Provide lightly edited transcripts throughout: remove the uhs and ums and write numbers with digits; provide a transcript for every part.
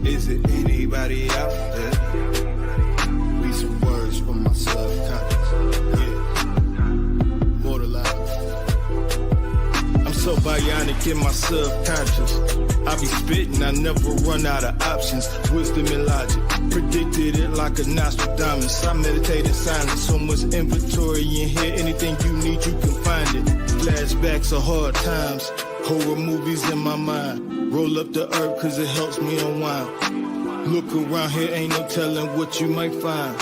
Is it anybody out there? Read some words from my subconscious. Yeah, mortalized. I'm so bionic in my subconscious. I be spitting, I never run out of options. Wisdom and logic, predicted it like a Nostradamus. I meditate in silence, so much inventory in here. Anything you need, you can find it. Flashbacks of hard times, horror movies in my mind. Roll up the herb cause it helps me unwind. Look around here, ain't no telling what you might find.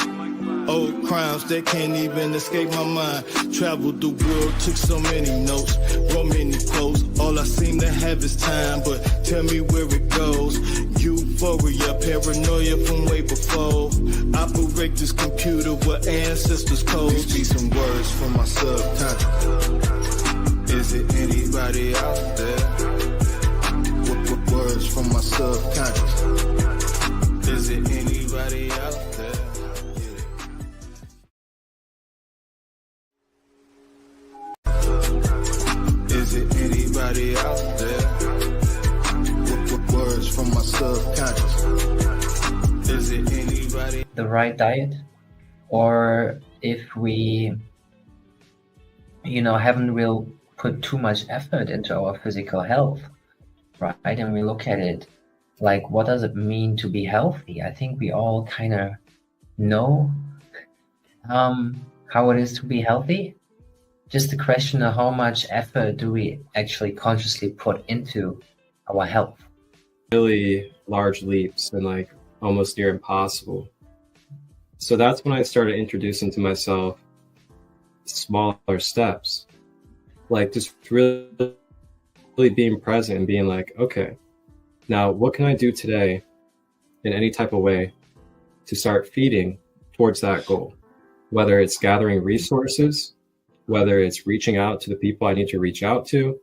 Old crimes that can't even escape my mind. Traveled the world, took so many notes, wrote many quotes. All I seem to have is time, but tell me where it goes. Euphoria, paranoia from way before. Operate this computer with ancestors' codes. These be some words from my subconscious. Is it anybody out there? What words from my subconscious? Is it anybody out there? Is it anybody out there? What words from my subconscious? Is it anybody? The right diet, or if we, haven't really put too much effort into our physical health, right? And we look at it like, what does it mean to be healthy? I think we all kind of know how it is to be healthy. Just the question of how much effort do we actually consciously put into our health? Really large leaps and like almost near impossible. So that's when I started introducing to myself smaller steps, like just really being present and being like, okay, now what can I do today in any type of way to start feeding towards that goal? Whether it's gathering resources, whether it's reaching out to the people I need to reach out to,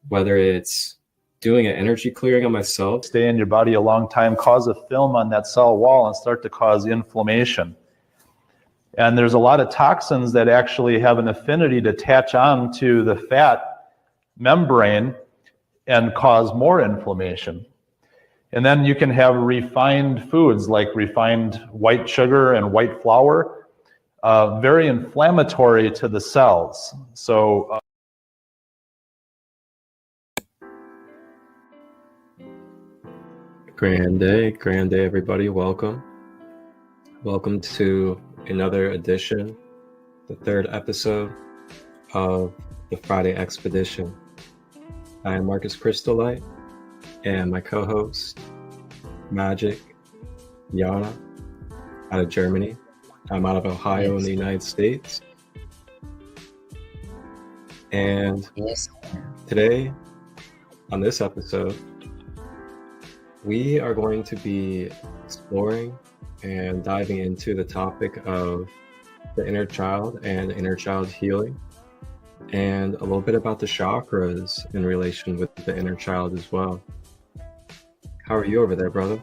whether it's doing an energy clearing on myself. Stay in your body a long time, cause a film on that cell wall and start to cause inflammation. And there's a lot of toxins that actually have an affinity to attach on to the fat membrane and cause more inflammation. And then you can have refined foods like refined white sugar and white flour, very inflammatory to the cells. So Grand day, everybody. Welcome to another edition, the third episode of the Friday Expedition. I am Marcus Crystolite, and my co-host, Magic Yana, out of Germany. I'm out of Ohio in the United States. And today, on this episode, we are going to be exploring and diving into the topic of the inner child and inner child healing, and a little bit about the chakras in relation with the inner child as well. How are you over there, brother?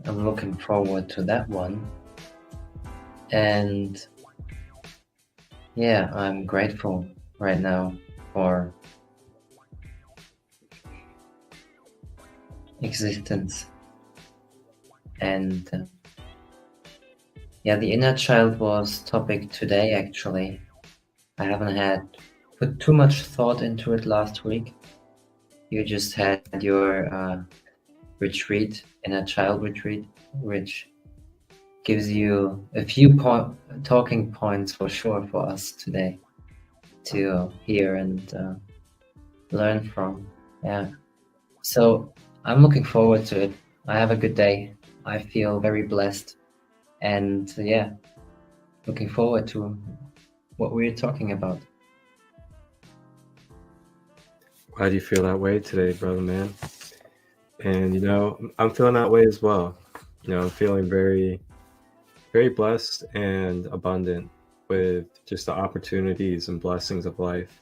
I'm looking forward to that one. And yeah, I'm grateful right now for existence. And the inner child was topic today, actually. I haven't put too much thought into it last week. You just had your retreat, inner child retreat, which gives you a few talking points for sure for us today to hear and learn from. Yeah. So I'm looking forward to it. I have a good day. I feel very blessed. And looking forward to what we're talking about. Glad you feel that way today, brother, man. And, I'm feeling that way as well. I'm feeling very, very blessed and abundant with just the opportunities and blessings of life.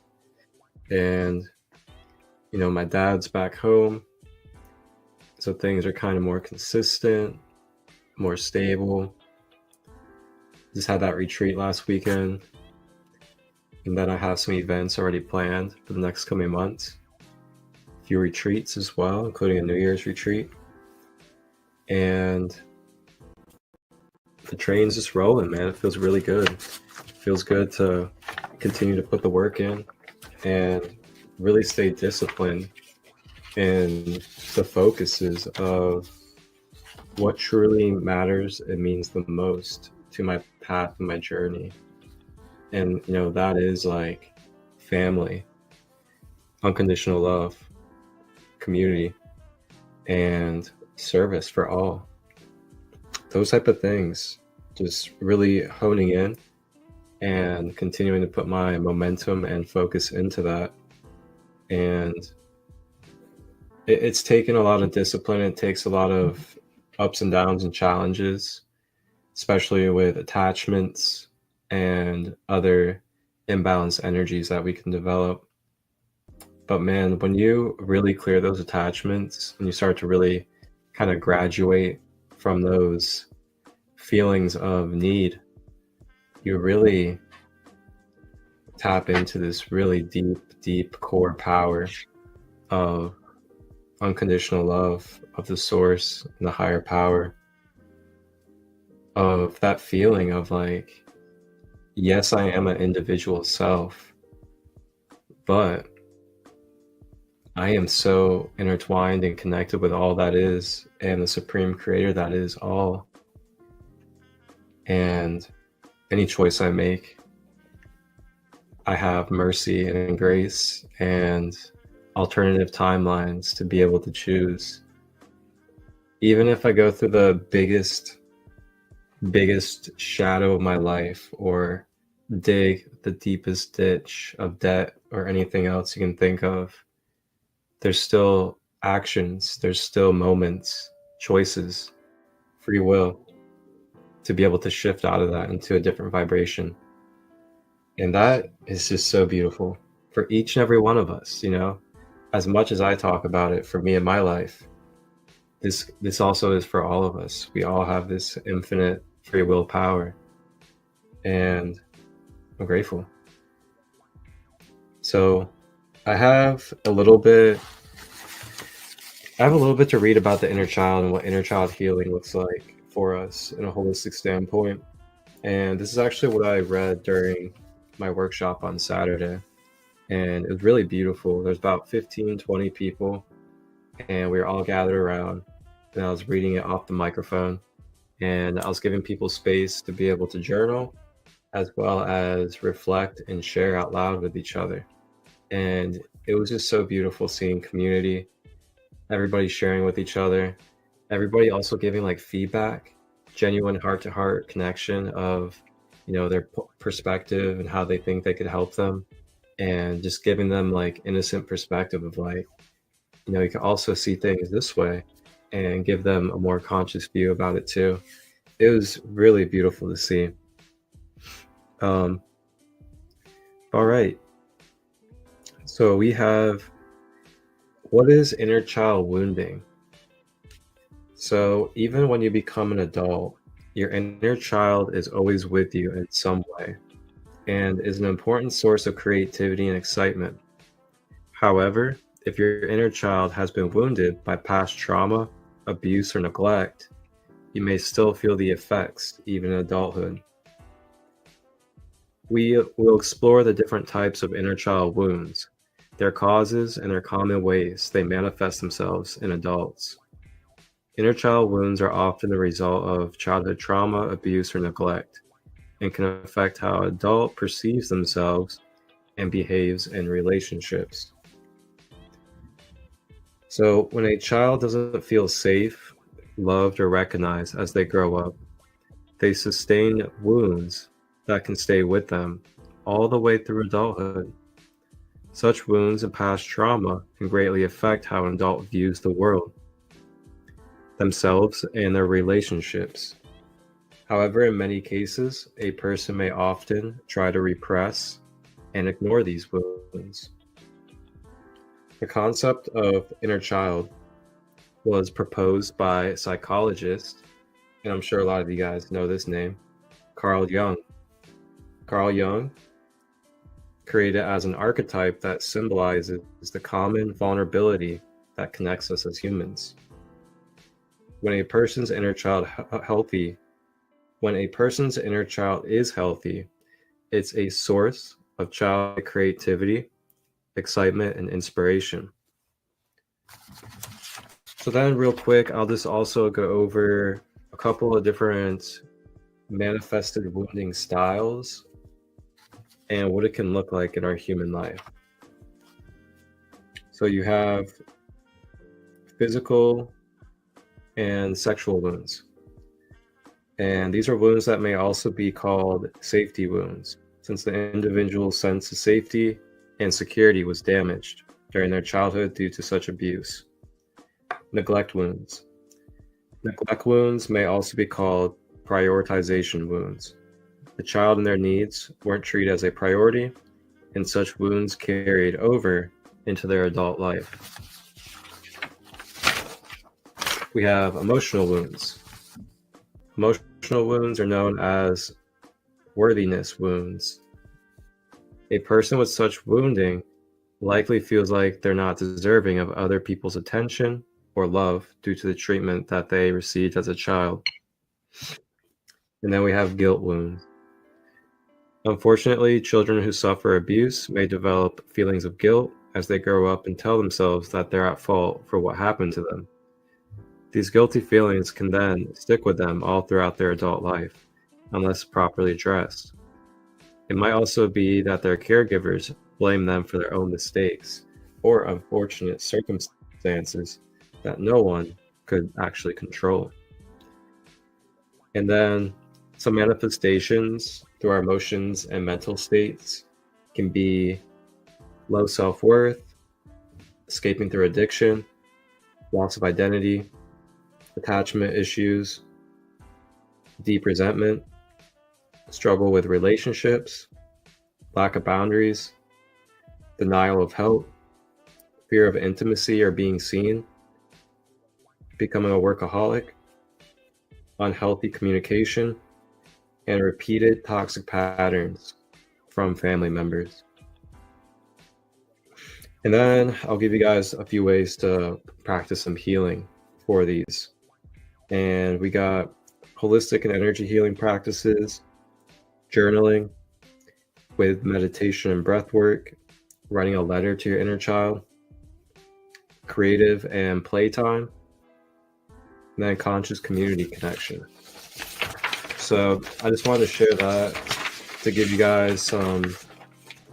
And, my dad's back home. So things are kind of more consistent, more stable. Just had that retreat last weekend. And then I have some events already planned for the next coming months. A few retreats as well, including a New Year's retreat. And the train's just rolling, man. It feels really good. It feels good to continue to put the work in and really stay disciplined in the focuses of what truly matters and means the most to my path and my journey. And, you know, that is like family, unconditional love, community, and service for all. Those type of things, just really honing in and continuing to put my momentum and focus into that. And it's taken a lot of discipline. It takes a lot of ups and downs and challenges, especially with attachments and other imbalanced energies that we can develop. But man, when you really clear those attachments and you start to really kind of graduate from those feelings of need, you really tap into this really deep core power of unconditional love of the source and the higher power, of that feeling of like, yes, I am an individual self, but I am so intertwined and connected with all that is and the supreme creator that is all. And any choice I make, I have mercy and grace and alternative timelines to be able to choose. Even if I go through the biggest shadow of my life, or dig the deepest ditch of debt or anything else you can think of, there's still actions, there's still moments, choices, free will to be able to shift out of that into a different vibration. And that is just so beautiful for each and every one of us, you know. As much as I talk about it for me in my life, this also is for all of us. We all have this infinite free will power, and I'm grateful. So I have a little bit to read about the inner child and what inner child healing looks like for us in a holistic standpoint. And this is actually what I read during my workshop on Saturday. And it was really beautiful. There's about 15, 20 people, and we were all gathered around, and I was reading it off the microphone, and I was giving people space to be able to journal as well as reflect and share out loud with each other. And it was just so beautiful seeing community, everybody sharing with each other, everybody also giving like feedback, genuine heart-to-heart connection of, you know, their perspective and how they think they could help them, and just giving them like innocent perspective of like, you know, you can also see things this way, and give them a more conscious view about it too. It was really beautiful to see. All right. So we have, what is inner child wounding? So even when you become an adult, your inner child is always with you in some way and is an important source of creativity and excitement. However, if your inner child has been wounded by past trauma, abuse, or neglect, you may still feel the effects even in adulthood. We will explore the different types of inner child wounds, their causes, and their common ways they manifest themselves in adults. Inner child wounds are often the result of childhood trauma, abuse, or neglect, and can affect how an adult perceives themselves and behaves in relationships. So when a child doesn't feel safe, loved, or recognized as they grow up, they sustain wounds that can stay with them all the way through adulthood. Such wounds and past trauma can greatly affect how an adult views the world, themselves, and their relationships. However, in many cases, a person may often try to repress and ignore these wounds. The concept of inner child was proposed by a psychologist, and I'm sure a lot of you guys know this name, Carl Jung. Carl Jung created it as an archetype that symbolizes the common vulnerability that connects us as humans. When a person's inner child is healthy, it's a source of childlike creativity, excitement, and inspiration. So then real quick, I'll just also go over a couple of different manifested wounding styles and what it can look like in our human life. So you have physical and sexual wounds. And these are wounds that may also be called safety wounds, since the individual's sense of safety and security was damaged during their childhood due to such abuse. Neglect wounds. Neglect wounds may also be called prioritization wounds. The child and their needs weren't treated as a priority, and such wounds carried over into their adult life. We have emotional wounds. Emotional wounds are known as worthiness wounds. A person with such wounding likely feels like they're not deserving of other people's attention or love due to the treatment that they received as a child. And then we have guilt wounds. Unfortunately, children who suffer abuse may develop feelings of guilt as they grow up and tell themselves that they're at fault for what happened to them. These guilty feelings can then stick with them all throughout their adult life, unless properly addressed. It might also be that their caregivers blame them for their own mistakes or unfortunate circumstances that no one could actually control. And then some manifestations through our emotions and mental states can be low self-worth, escaping through addiction, loss of identity, attachment issues, deep resentment, struggle with relationships, lack of boundaries, denial of help, fear of intimacy or being seen, becoming a workaholic, unhealthy communication, and repeated toxic patterns from family members. And then I'll give you guys a few ways to practice some healing for these. And we got holistic and energy healing practices, journaling with meditation and breath work, writing a letter to your inner child, creative and playtime, and then conscious community connection. So I just wanted to share that to give you guys some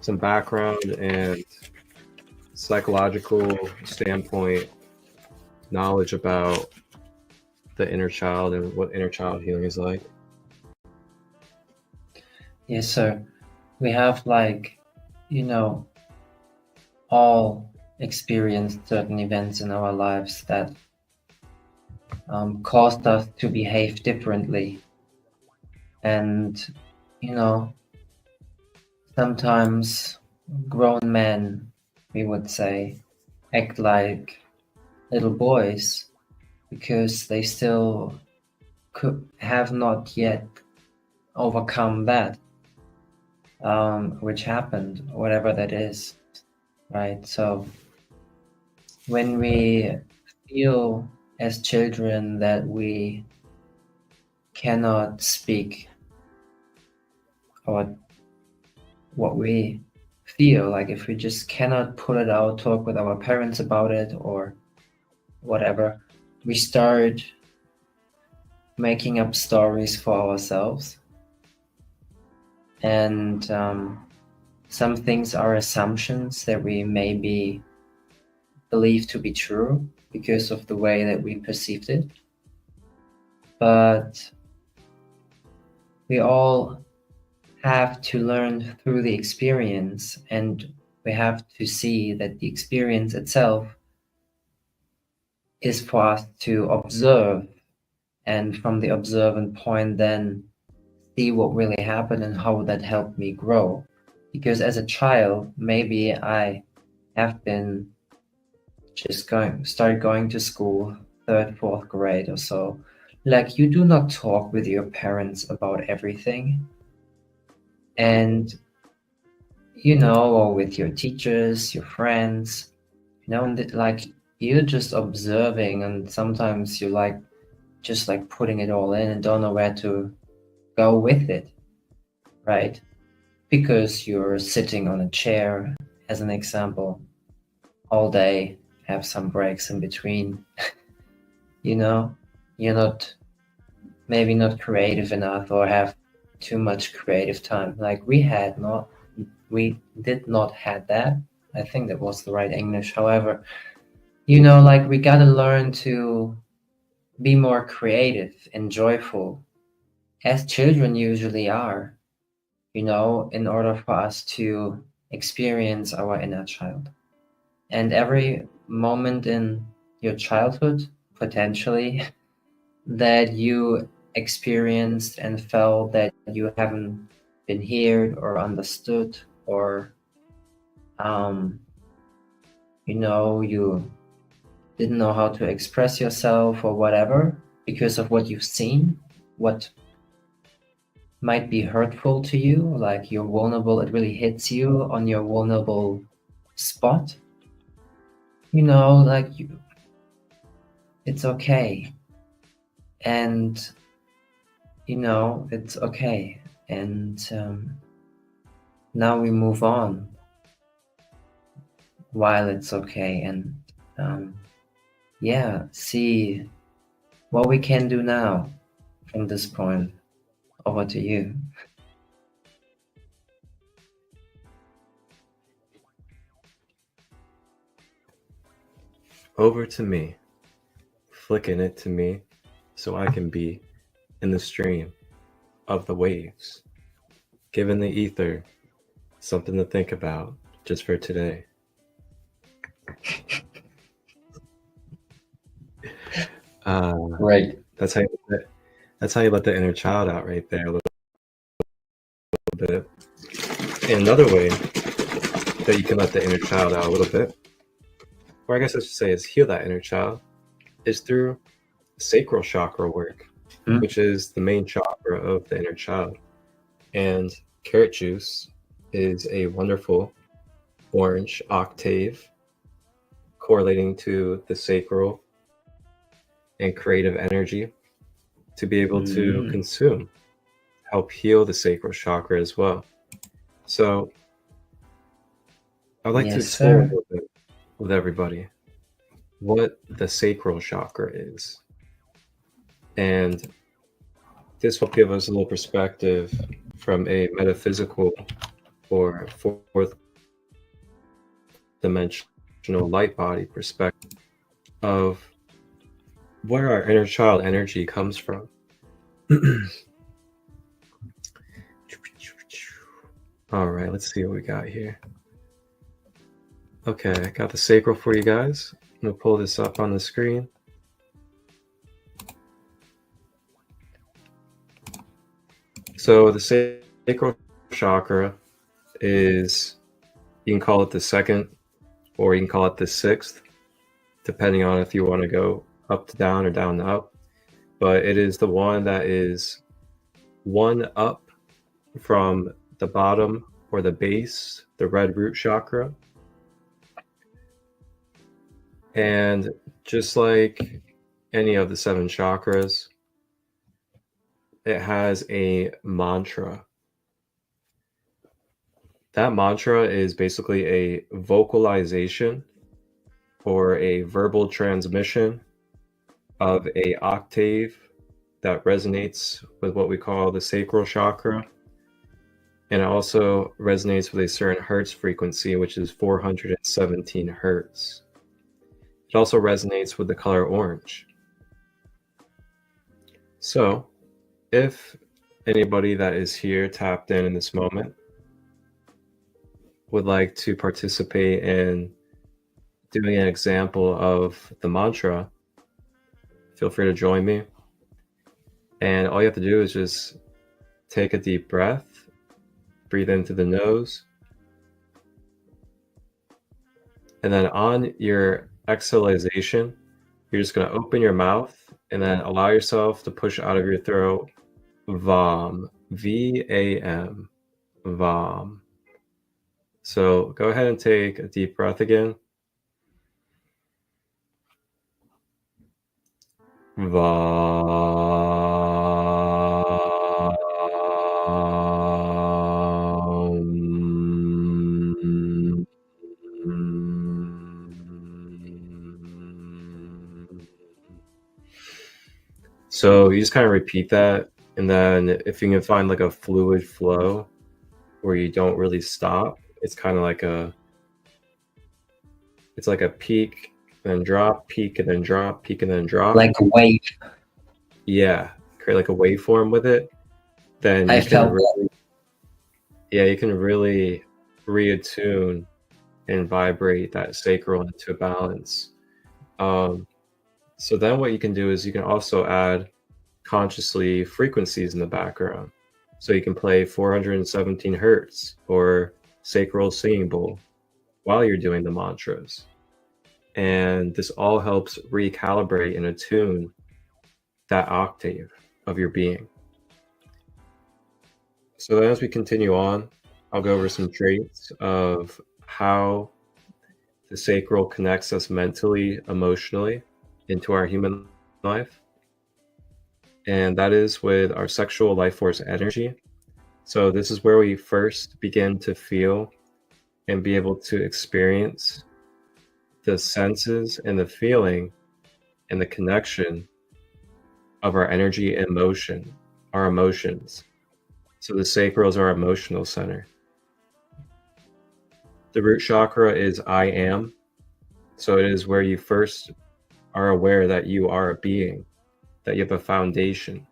background and psychological standpoint knowledge about the inner child and what inner child healing is like. Yes, so we have all experienced certain events in our lives that caused us to behave differently. And, sometimes grown men, we would say, act like little boys because they still have not yet overcome that, which happened, whatever that is, right? So when we feel as children that we cannot speak or what we feel, like if we just cannot pull it out, talk with our parents about it or whatever, we start making up stories for ourselves. And some things are assumptions that we maybe believe to be true because of the way that we perceived it. But we all have to learn through the experience, and we have to see that the experience itself is for us to observe, and from the observant point then see what really happened and how that helped me grow. Because as a child, maybe I have been just started going to school third, fourth grade or so, like you do not talk with your parents about everything. And, or with your teachers, your friends, and like you're just observing, and sometimes you're like just like putting it all in and don't know where to go with it, right? Because you're sitting on a chair, as an example, all day, have some breaks in between. You're maybe not creative enough or have too much creative time. Like we did not had that. I think that was the right English. However, like we gotta learn to be more creative and joyful, as children usually are, in order for us to experience our inner child. And every moment in your childhood, potentially, that you experienced and felt that you haven't been heard or understood, or you didn't know how to express yourself or whatever because of what you've seen, what might be hurtful to you, like you're vulnerable, it really hits you on your vulnerable spot, like it's okay. And it's okay. And now we move on while it's okay, and see what we can do now from this point. Over to you. Over to me, flicking it to me so I can be in the stream of the waves, giving the ether something to think about just for today. Right. That's how you let the inner child out right there a little bit. And another way that you can let the inner child out a little bit, or I guess I should say is heal that inner child, is through sacral chakra work, which is the main chakra of the inner child. And carrot juice is a wonderful orange octave correlating to the sacral and creative energy to be able to consume, help heal the sacral chakra as well. So I'd like to explore a little bit with everybody what the sacral chakra is. And this will give us a little perspective from a metaphysical or fourth dimensional light body perspective of where our inner child energy comes from. All right, let's see what we got here. Okay, I got the sacral for you guys. I'm gonna pull this up on the screen. So the sacral chakra is, you can call it the second, or you can call it the sixth, depending on if you want to go up to down or down to up. But it is the one that is one up from the bottom or the base, the red root chakra. And just like any of the 7 chakras, it has a mantra. That mantra is basically a vocalization or a verbal transmission of a octave that resonates with what we call the sacral chakra. And it also resonates with a certain hertz frequency, which is 417 hertz. It also resonates with the color orange. So if anybody that is here tapped in this moment would like to participate in doing an example of the mantra, feel free to join me. And all you have to do is just take a deep breath, breathe in through the nose, and then on your exhalation, you're just going to open your mouth and then allow yourself to push out of your throat VAM, V-A-M, VAM. So go ahead and take a deep breath again. So you just kind of repeat that, and then if you can find like a fluid flow where you don't really stop, it's kind of like it's like a peak, then drop, peak, and then drop, peak, and then drop. Like a wave. Yeah, create like a waveform with it. Then I you felt you can really reattune and vibrate that sacral into balance. So then what you can do is you can also add consciously frequencies in the background. So you can play 417 hertz or sacral singing bowl while you're doing the mantras. And this all helps recalibrate and attune that octave of your being. So then as we continue on, I'll go over some traits of how the sacral connects us mentally, emotionally into our human life. And that is with our sexual life force energy. So this is where we first begin to feel and be able to experience the senses and the feeling and the connection of our energy and motion, our emotions. So the sacral is our emotional center. The root chakra is I am. So it is where you first are aware that you are a being, that you have a foundation.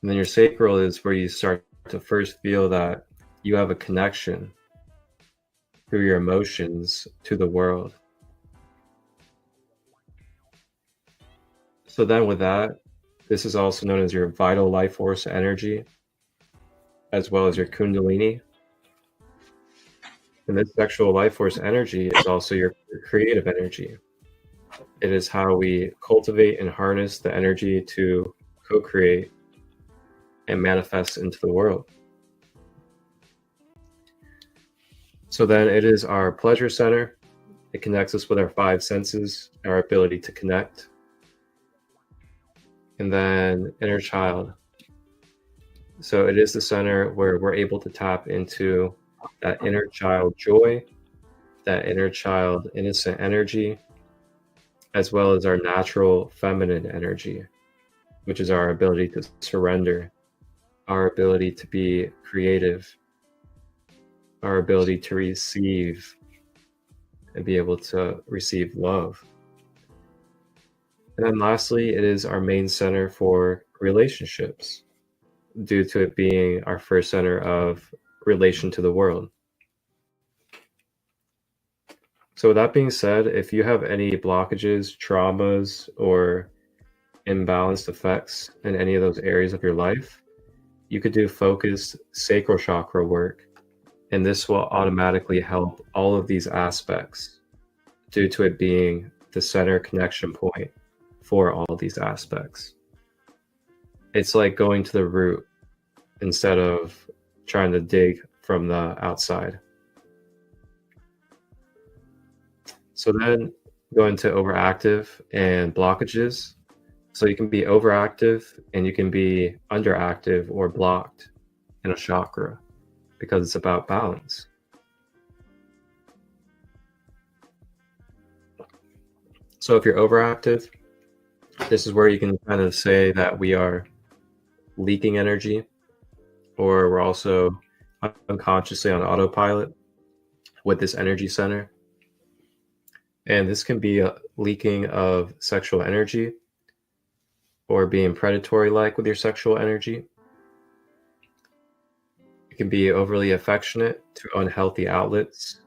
And then your sacral is where you start to first feel that you have a connection through your emotions to the world. So then with that, this is also known as your vital life force energy, as well as your kundalini. And this sexual life force energy is also your creative energy. It is how we cultivate and harness the energy to co-create and manifest into the world. So then it is our pleasure center. It connects us with our five senses, our ability to connect. And then inner child. So it is the center where we're able to tap into that inner child joy, that inner child innocent energy, as well as our natural feminine energy, which is our ability to surrender, our ability to be creative, our ability to receive and be able to receive love. And then lastly, it is our main center for relationships, due to it being our first center of relation to the world. So with that being said, if you have any blockages, traumas, or imbalanced effects in any of those areas of your life, you could do focused sacral chakra work, and this will automatically help all of these aspects due to it being the center connection point for all these aspects. It's like going to the root instead of trying to dig from the outside. So then going to overactive and blockages. So you can be overactive and you can be underactive or blocked in a chakra because it's about balance. So if you're overactive, this is where you can kind of say that we are leaking energy, or we're also unconsciously on autopilot with this energy center. And this can be a leaking of sexual energy or being predatory-like with your sexual energy. It can be overly affectionate to unhealthy outlets.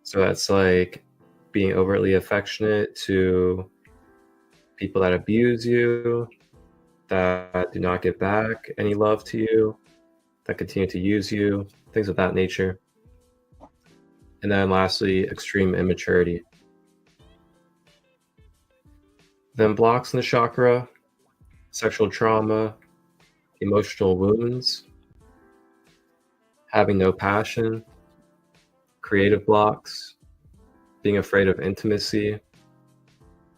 So that's like being overly affectionate to people that abuse you, that do not give back any love to you, that continue to use you, things of that nature. And then lastly, extreme immaturity. Then blocks in the chakra, sexual trauma, emotional wounds, having no passion, creative blocks, being afraid of intimacy,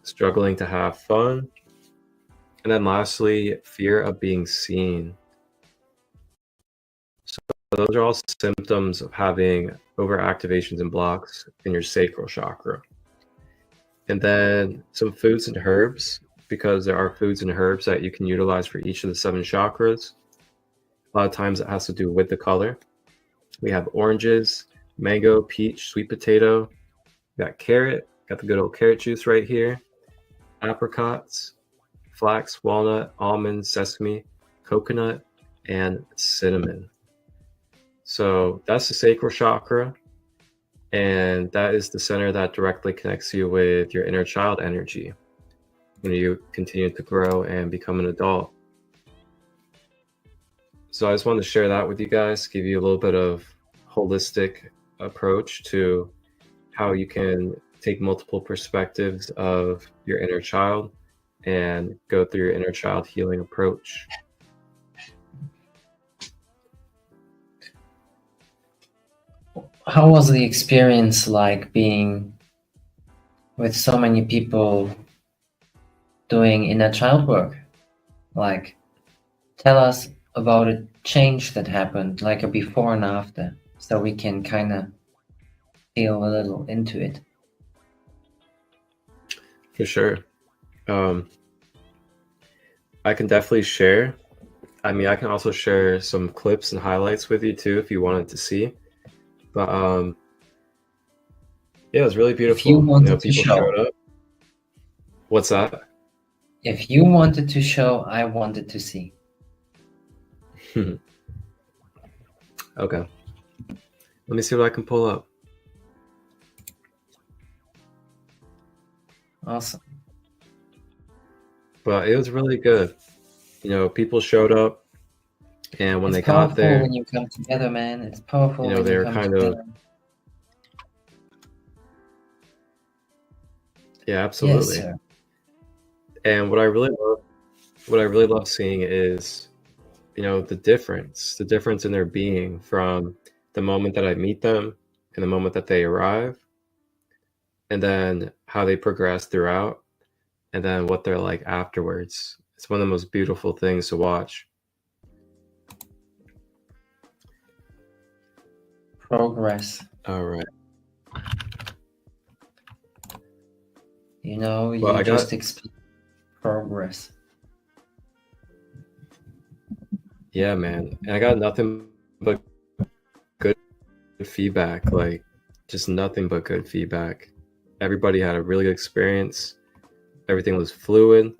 struggling to have fun, and then lastly, fear of being seen. So those are all symptoms of having overactivations and blocks in your sacral chakra. And then some foods and herbs, because there are foods and herbs that you can utilize for each of the 7 chakras. A lot of times it has to do with the color. We have oranges, mango, peach, sweet potato. We got carrot, got the good old carrot juice right here. Apricots, flax, walnut, almonds, sesame, coconut, and cinnamon. So that's the sacral chakra. And that is the center that directly connects you with your inner child energy when you continue to grow and become an adult. So I just wanted to share that with you guys, give you a little bit of holistic approach to how you can take multiple perspectives of your inner child and go through your inner child healing approach. How was the experience like being with so many people doing inner child work? Like, tell us about a change that happened, like a before and after, so we can kind of feel a little into it. For sure. I can definitely share. I mean, I can also share some clips and highlights with you too if you wanted to see. But yeah, it was really beautiful. If you wanted to people show. showed up. What's that? If you wanted to show, I wanted to see. Okay. Let me see what I can pull up. Awesome. But it was really good. People showed up, and when It's they got there, powerful when you come together, man. It's powerful when they you were come kind together. Yeah, absolutely. Yes, sir. And what I really love seeing is, the difference in their being from the moment that I meet them and the moment that they arrive, and then how they progress throughout, and then what they're like afterwards. It's one of the most beautiful things to watch. Progress. All right. You I just got- explain progress. Yeah, man. And I got nothing but good feedback, like just nothing but good feedback. Everybody had a really good experience. Everything was fluid.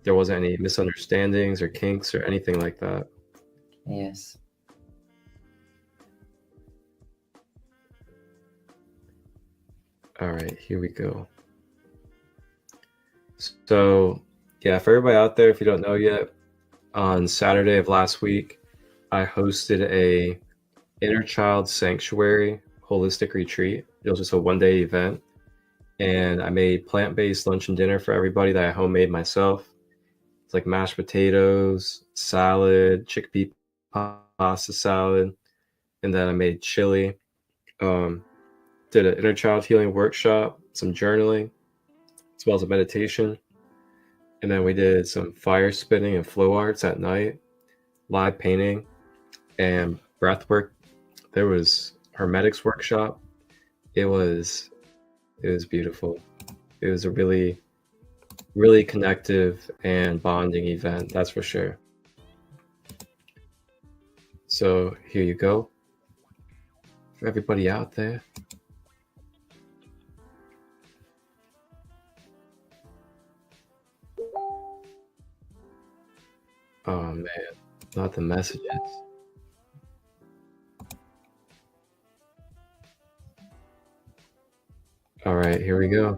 There wasn't any misunderstandings or kinks or anything like that. Yes. All right, here we go. So, yeah, for everybody out there, if you don't know yet, on Saturday of last week, I hosted a Inner Child Sanctuary holistic retreat. It was just a one-day event, and I made plant-based lunch and dinner for everybody that I homemade myself. It's like mashed potatoes, salad, chickpea pasta salad, and then I made chili. Did an inner child healing workshop, some journaling, as well as a meditation. And then we did some fire spinning and flow arts at night, live painting, and breath work. There was hermetics workshop. It was beautiful. It was a really, really connective and bonding event, that's for sure. So here you go. For everybody out there. Oh man, not the messages. All right, here we go.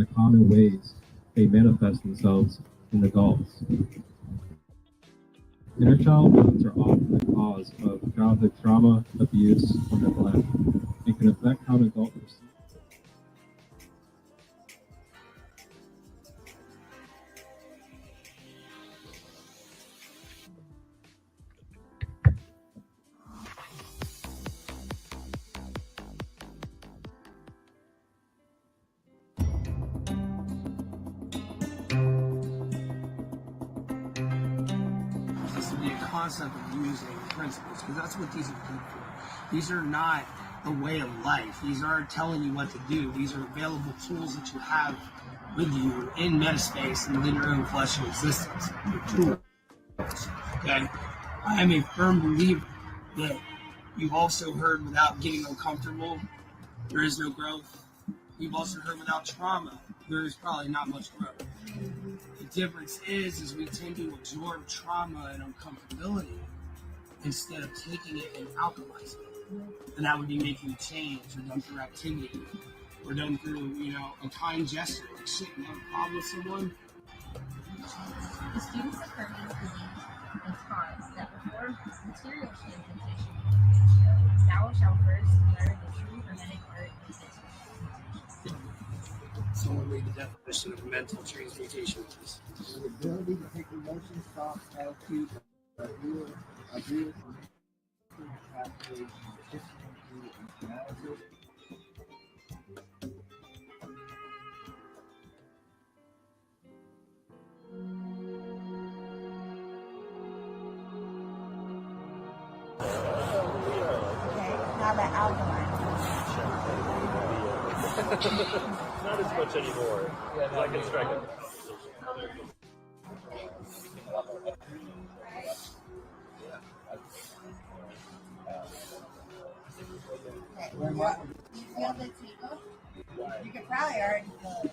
the common ways they manifest themselves in adults. Inner child wounds are often the cause of childhood trauma, abuse, or neglect, and can affect how an adult perceives. This to be a concept of using principles, because that's what these are good for. These are not a way of life. These aren't telling you what to do. These are available tools that you have with you in metaspace and within your own fleshly existence. They're tools. Okay? I am a firm believer that you've also heard without getting uncomfortable, there is no growth. You've also heard without trauma, there is probably not much growth. The difference is we tend to absorb trauma and uncomfortability instead of taking it and alchemizing it. And that would be making change, or done through activity, or done through, a kind gesture. Like, shit, you have a problem with someone? The students of Hermes believed and taught that before material transmutation, thou shalt first learn the true hermetic art of transmutation. Someone read the definition of mental transmutation, please. The ability to take emotions, thoughts, attitudes, ideas, and pathways, and shift them through analysis. Okay, how about alkaline? Not as much anymore. Yeah, I can strike it. Okay, you feel the tingle? You could probably already feel it,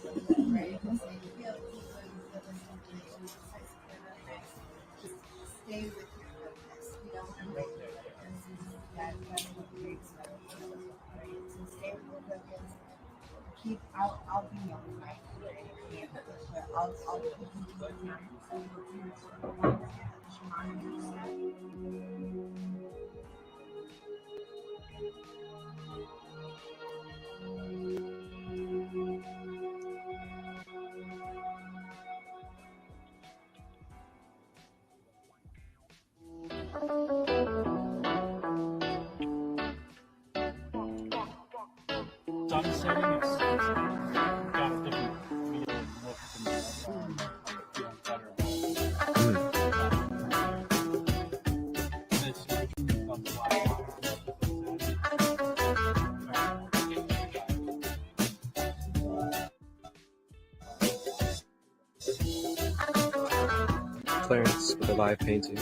right? So you feel the tingle, you feel the sensation, just stay with your focus. You don't want to break your focus. That creates right? So stay with your focus. I'll be on the mic, right? But I'll keep you to the time. So you'll shamanic stuff. Sun setting, it's got a different look to me. Feeling better about it. And it's becomes a lot Clarence with a live painting.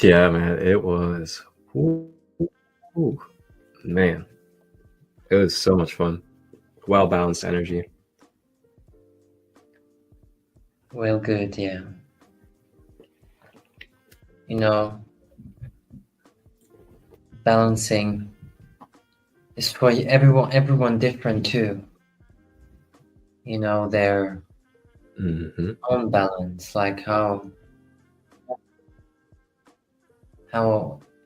Yeah, man, it was. Ooh, ooh, man, it was so much fun. Well balanced energy. Well, good, yeah. You know, balancing is for everyone different too. You know, their Hmm. own balance, like how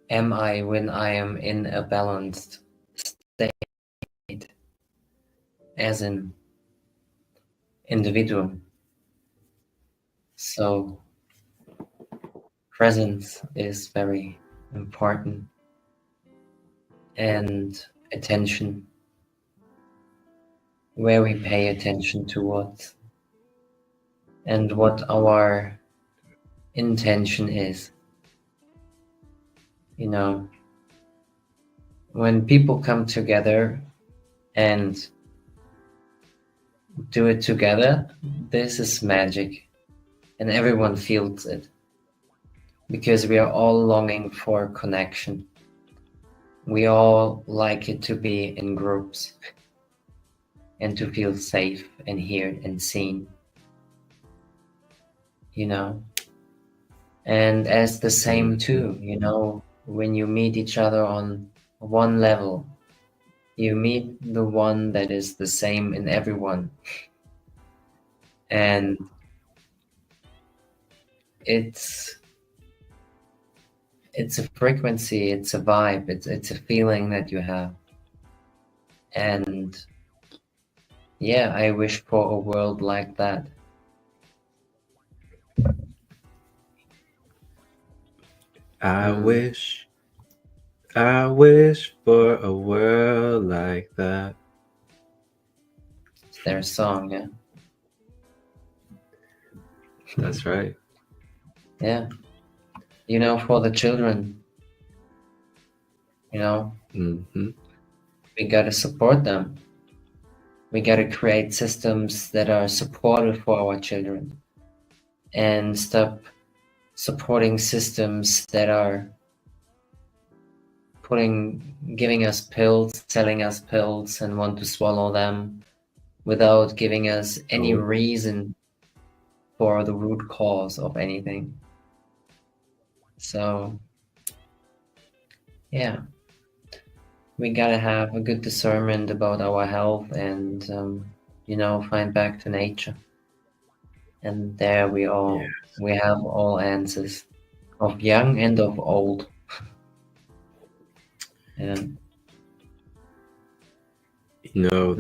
am I when I am in a balanced state as an individual. So presence is very important, and attention, where we pay attention to what and what our intention is. You know, when people come together and do it together, this is magic, and everyone feels it because we are all longing for connection. We all like it to be in groups and to feel safe and heard and seen, you know. And as the same too, you know, when you meet each other on one level, you meet the one that is the same in everyone. And it's a frequency, it's a vibe, it's a feeling that you have. And yeah, I wish for a world like that. I wish for a world like that. It's their song, yeah. That's right. Yeah. You know, for the children, you know, Hmm. we gotta support them. We gotta create systems that are supportive for our children and stop supporting systems that are giving us pills, selling us pills and want to swallow them without giving us any reason for the root cause of anything. So yeah, we gotta have a good discernment about our health and you know, find back to nature. And there we have all answers of young and of old. Yeah. You know,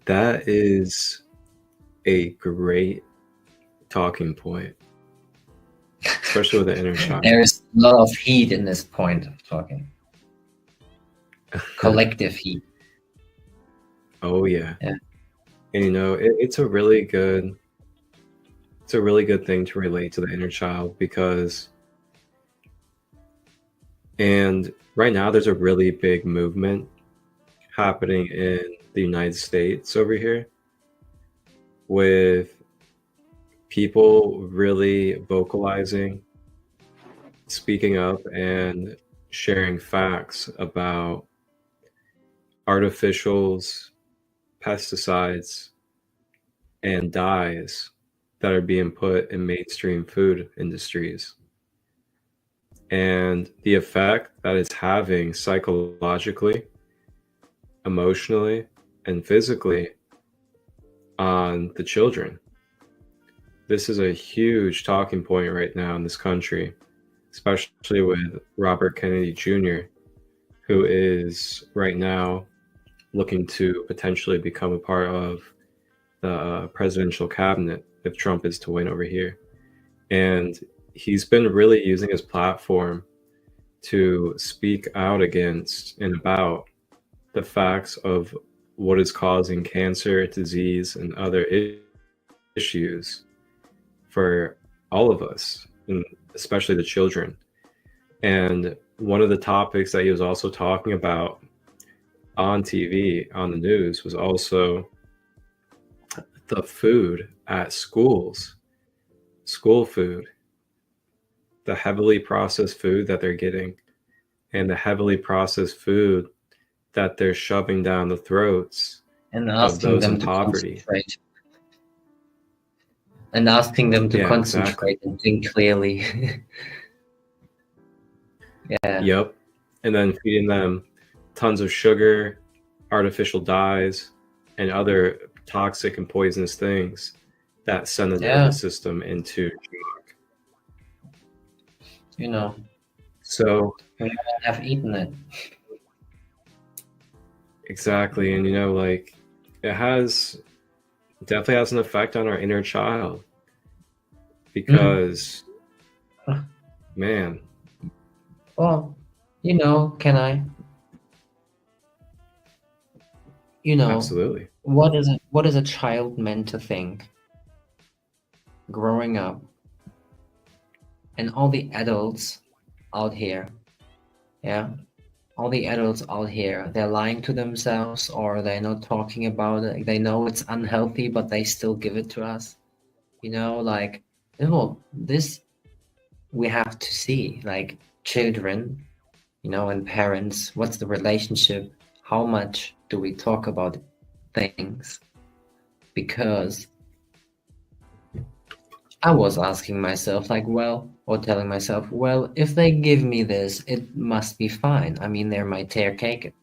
that is a great talking point, especially with the inner child. There is a lot of heat in this point of talking. Collective heat. Oh yeah. Yeah. And you know, it's a really good thing to relate to the inner child because, and right now there's a really big movement happening in the United States over here with people really vocalizing, speaking up, and sharing facts about artificials, pesticides, and dyes that are being put in mainstream food industries and the effect that it's having psychologically, emotionally, and physically on the children. This is a huge talking point right now in this country, especially with Robert Kennedy Jr., who is right now looking to potentially become a part of the presidential cabinet if Trump is to win over here. And he's been really using his platform to speak out against and about the facts of what is causing cancer, disease, and other issues for all of us, and especially the children. And one of the topics that he was also talking about on TV, on the news, was also the food at schools, school food, the heavily processed food that they're getting, and the heavily processed food that they're shoving down the throats And of asking those them in to poverty. concentrate. And asking them to Yeah, concentrate and think clearly. Yeah. Yep. And then feeding them tons of sugar, artificial dyes, and other toxic and poisonous things that send the Yeah. nervous system into shock. You know, So we have eaten it. exactly, and like it definitely has an effect on our inner child, because man, Well, can I? absolutely. What is a child meant to think growing up? And all the adults out here, all the adults out here, they're lying to themselves, or they're not talking about it. They know it's unhealthy, but they still give it to us. Like, this we have to see, like children, and parents. What's the relationship? How much do we talk about things? Because I was asking myself, or telling myself, well, if they give me this, it must be fine. I mean, they're my caretakers,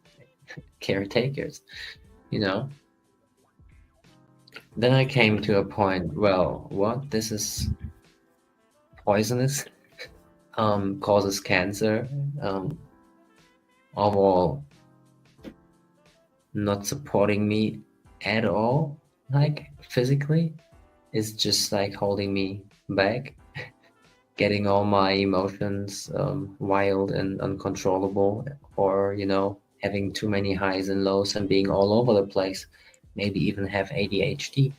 Then I came to a point, well, what? This is poisonous, causes cancer, overall not supporting me at all, like physically. Is just like holding me back, getting all my emotions wild and uncontrollable, or having too many highs and lows and being all over the place, maybe even have ADHD.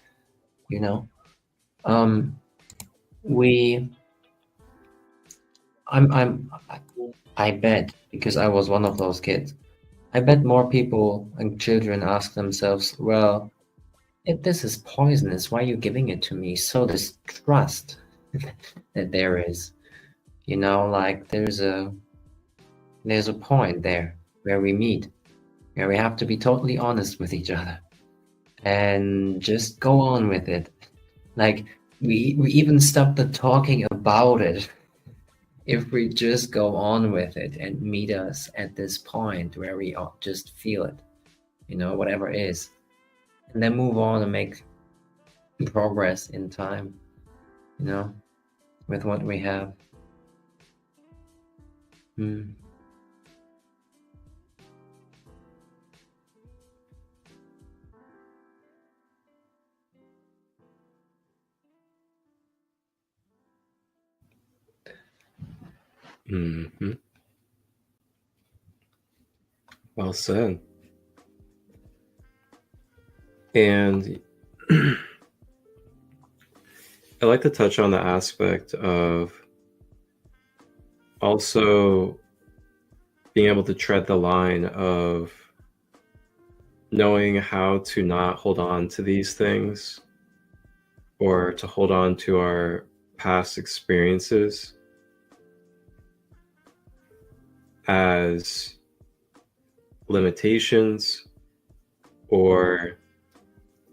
I bet, because I was one of those kids, I bet more people and children ask themselves, well, if this is poisonous, why are you giving it to me? So this trust that there is, like there's a point there where we meet, where we have to be totally honest with each other and just go on with it. Like we even stop the talking about it if we just go on with it and meet us at this point where we just feel it, whatever it is, and then move on and make progress in time, with what we have. Mm-hmm. Well said. And I'd like to touch on the aspect of also being able to tread the line of knowing how to not hold on to these things, or to hold on to our past experiences as limitations or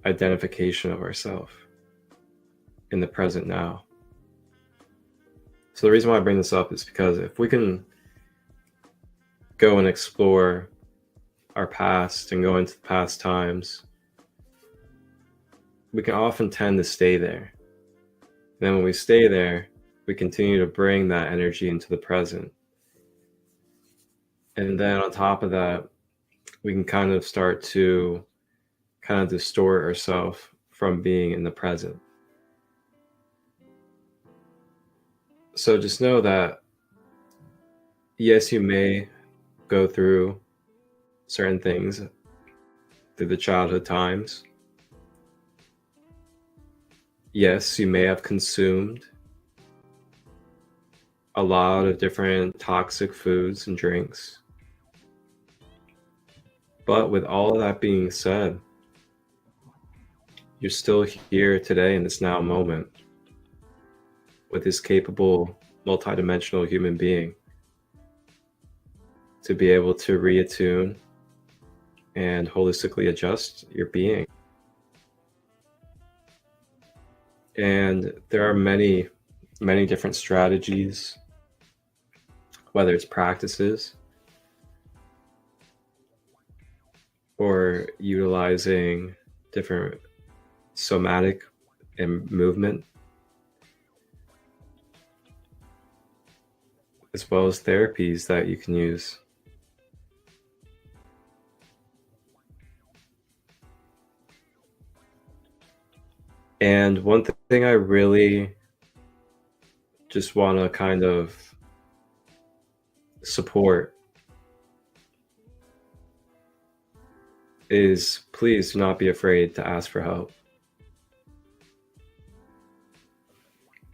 identification of ourselves in the present now. So the reason why I bring this up is because if we can go and explore our past and go into past times, we can often tend to stay there. And then when we stay there, we continue to bring that energy into the present. And then on top of that, we can kind of start to kind of distort ourselves from being in the present. So just know that, yes, you may go through certain things through the childhood times. Yes, you may have consumed a lot of different toxic foods and drinks. But with all of that being said, you're still here today in this now moment with this capable, multidimensional human being to be able to reattune and holistically adjust your being. And there are many, many different strategies, whether it's practices or utilizing different somatic and movement, as well as therapies that you can use. And one thing I really just want to kind of support is please do not be afraid to ask for help.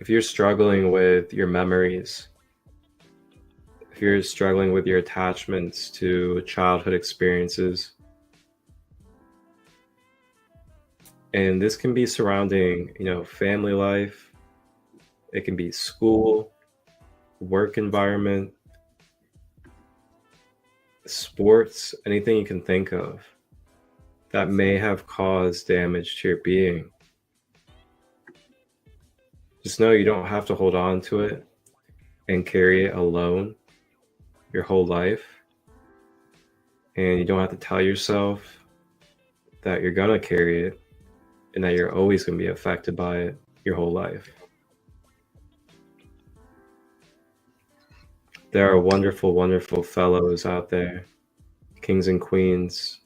If you're struggling with your memories, if you're struggling with your attachments to childhood experiences, and this can be surrounding, family life, it can be school, work environment, sports, anything you can think of that may have caused damage to your being. Just know you don't have to hold on to it and carry it alone your whole life. And you don't have to tell yourself that you're gonna carry it and that you're always gonna be affected by it your whole life. There are wonderful, wonderful fellows out there, kings and queens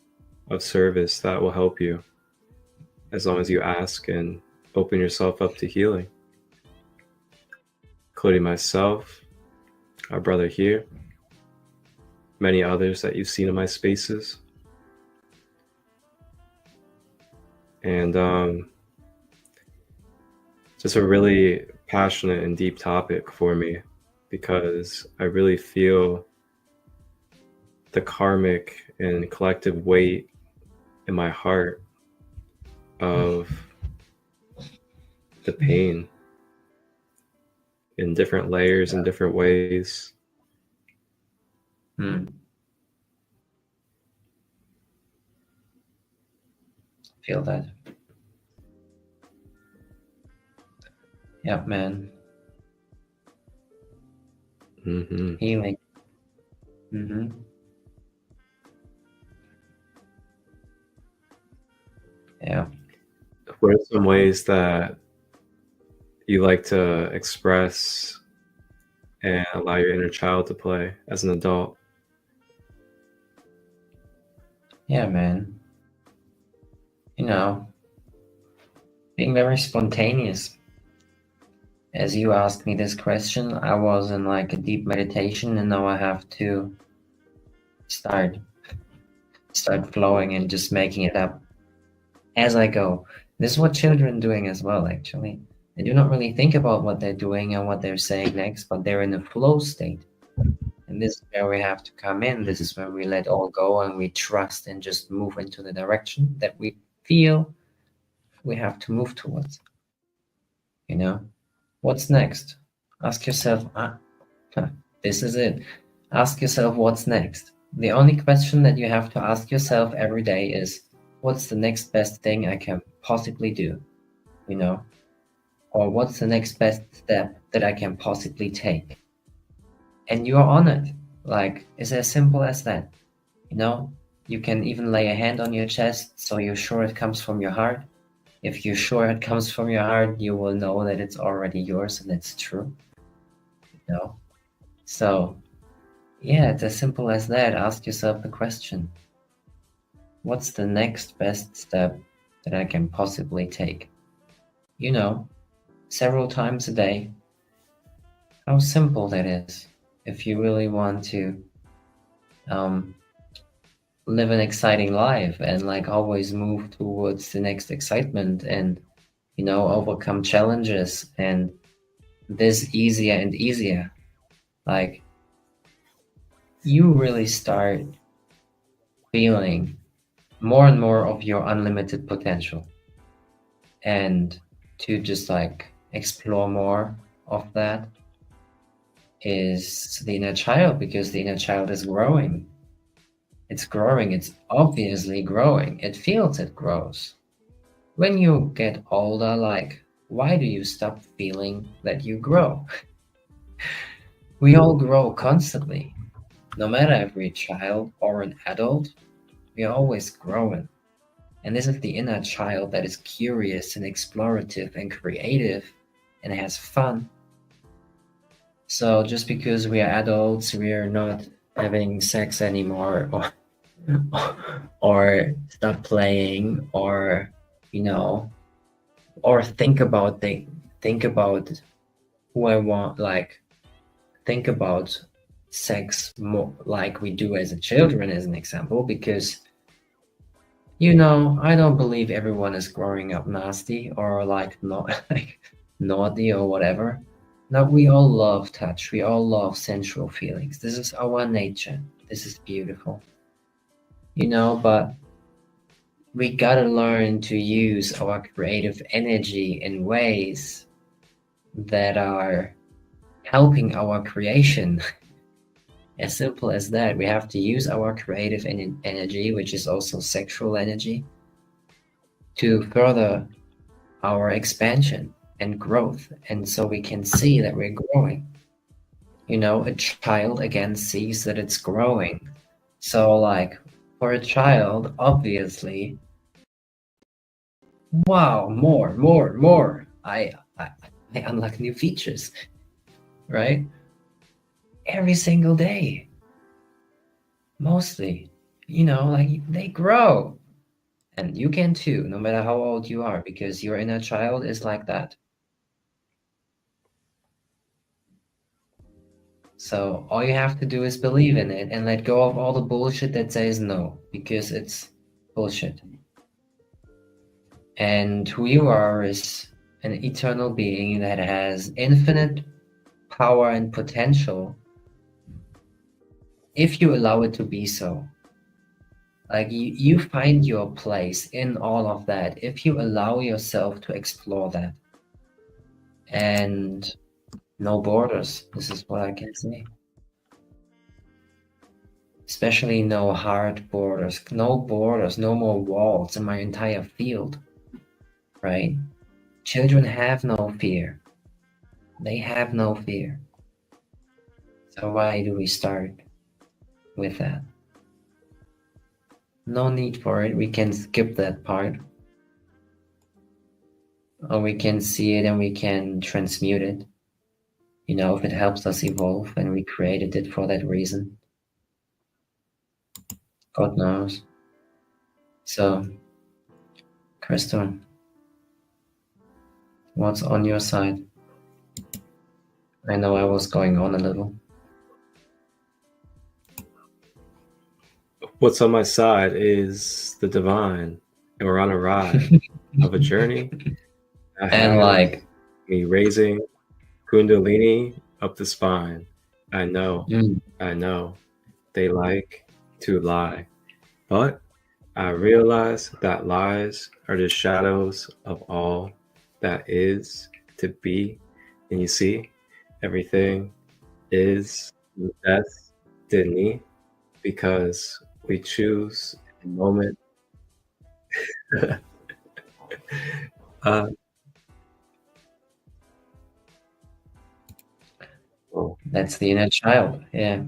of service that will help you as long as you ask and open yourself up to healing, including myself, our brother here, many others that you've seen in my spaces. And just a really passionate and deep topic for me, because I really feel the karmic and collective weight in my heart of the pain in different layers and different ways. Feel that. Yep, man. Healing. Yeah. What are some ways that you like to express and allow your inner child to play as an adult? Yeah, man. Being very spontaneous. As you asked me this question, I was in like a deep meditation, and now I have to start flowing and just making it up as I go. This is what children are doing as well, actually. They do not really think about what they're doing and what they're saying next, but they're in a flow state. And this is where we have to come in. This is where we let all go and we trust and just move into the direction that we feel we have to move towards. What's next? Ask yourself, this is it. Ask yourself what's next. The only question that you have to ask yourself every day is, what's the next best thing I can possibly do? Or what's the next best step that I can possibly take? And you're on it. Like, it's as simple as that. You can even lay a hand on your chest so you're sure it comes from your heart. If you're sure it comes from your heart, you will know that it's already yours and it's true. So, yeah, it's as simple as that. Ask yourself the question, what's the next best step that I can possibly take? Several times a day. How simple that is. If you really want to live an exciting life and like always move towards the next excitement and overcome challenges and this easier and easier. Like, you really start feeling more and more of your unlimited potential, and to just like explore more of that is the inner child, because the inner child is growing. It's growing, it's obviously growing. It feels it grows. When you get older, like, why do you stop feeling that you grow? We all grow constantly. No matter if we're a child or an adult, we're always growing. And this is the inner child that is curious and explorative and creative and has fun. So just because we are adults, we are not having sex anymore, or stop playing, or or think about who I want, like think about sex more like we do as a children, as an example, because I don't believe everyone is growing up nasty or like not like naughty or whatever. No, we all love touch. We all love sensual feelings. This is our nature. This is beautiful. But we gotta learn to use our creative energy in ways that are helping our creation. As simple as that. We have to use our creative energy, which is also sexual energy, to further our expansion and growth. And so we can see that we're growing. A child again sees that it's growing. So like for a child, obviously, wow, more. I unlock new features, right? Every single day. Mostly, like they grow. And you can too, no matter how old you are, because your inner child is like that. So all you have to do is believe in it and let go of all the bullshit that says no, because it's bullshit. And who you are is an eternal being that has infinite power and potential if you allow it to be so. Like you find your place in all of that if you allow yourself to explore that. And no borders, this is what I can say. Especially no hard borders, no more walls in my entire field, right? Children have no fear. They have no fear. So why do we start with that? No need for it. We can skip that part. Or we can see it and we can transmute it. If it helps us evolve, and we created it for that reason. God knows. So, Christo, what's on your side? I know I was going on a little. What's on my side is the divine, and we're on a ride of a journey. And like me raising Kundalini up the spine. I know, they like to lie, but I realize that lies are just shadows of all that is to be. And you see, everything is destiny because we choose a moment. That's the inner child, yeah.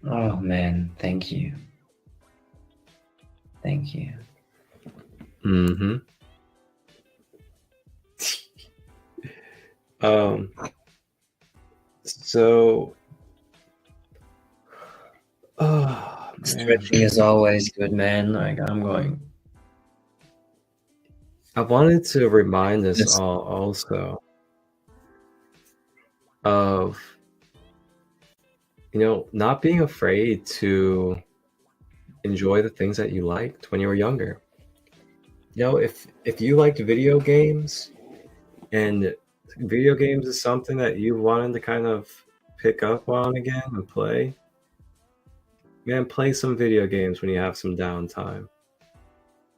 Oh man, thank you. Thank you. Mm-hmm. So stretching is always good, man. Like I'm going. I wanted to remind us all also of not being afraid to enjoy the things that you liked when you were younger. If you liked video games and video games is something that you wanted to kind of pick up on again and play, man, play some video games when you have some downtime.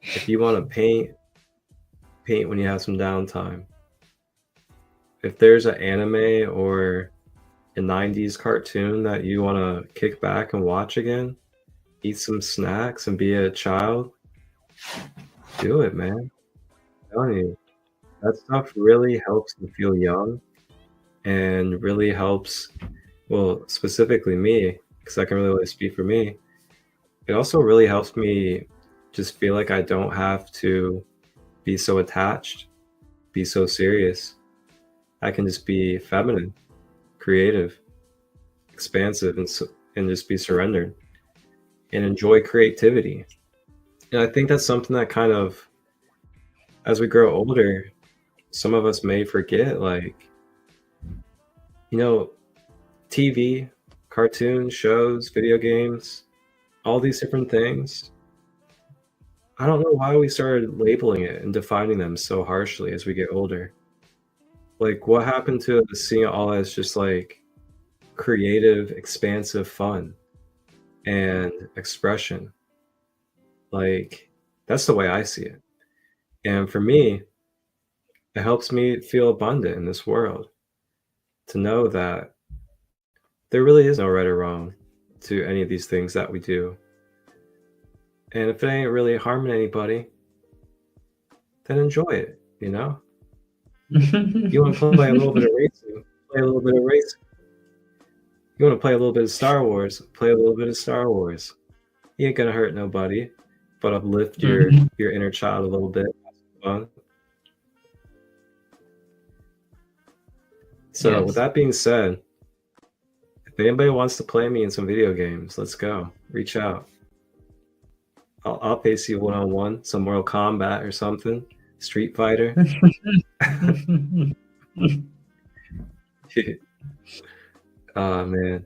If you want to paint when you have some downtime. If there's an anime or a 90s cartoon that you want to kick back and watch again, eat some snacks and be a child, do it, man. I'm telling you, that stuff really helps you feel young and really helps, well, specifically me, because I can really speak for me. It also really helps me just feel like I don't have to be so attached, be so serious. I can just be feminine, creative, expansive, and just be surrendered and enjoy creativity. And I think that's something that kind of, as we grow older, some of us may forget, like, you know, TV, cartoons, shows, video games, all these different things. I don't know why we started labeling it and defining them so harshly as we get older. Like, what happened to seeing it all as just like creative, expansive fun and expression? Like, that's the way I see it. And for me, it helps me feel abundant in this world to know that there really is no right or wrong to any of these things that we do. And if it ain't really harming anybody, then enjoy it, you know? You want to play a little bit of racing, play a little bit of racing. You want to play a little bit of Star Wars, play a little bit of Star Wars. You ain't gonna hurt nobody, but uplift your inner child a little bit. Fun. So with that being said, if anybody wants to play me in some video games, let's go. Reach out. I'll face you one-on-one, some Mortal Kombat or something, Street Fighter. Oh man.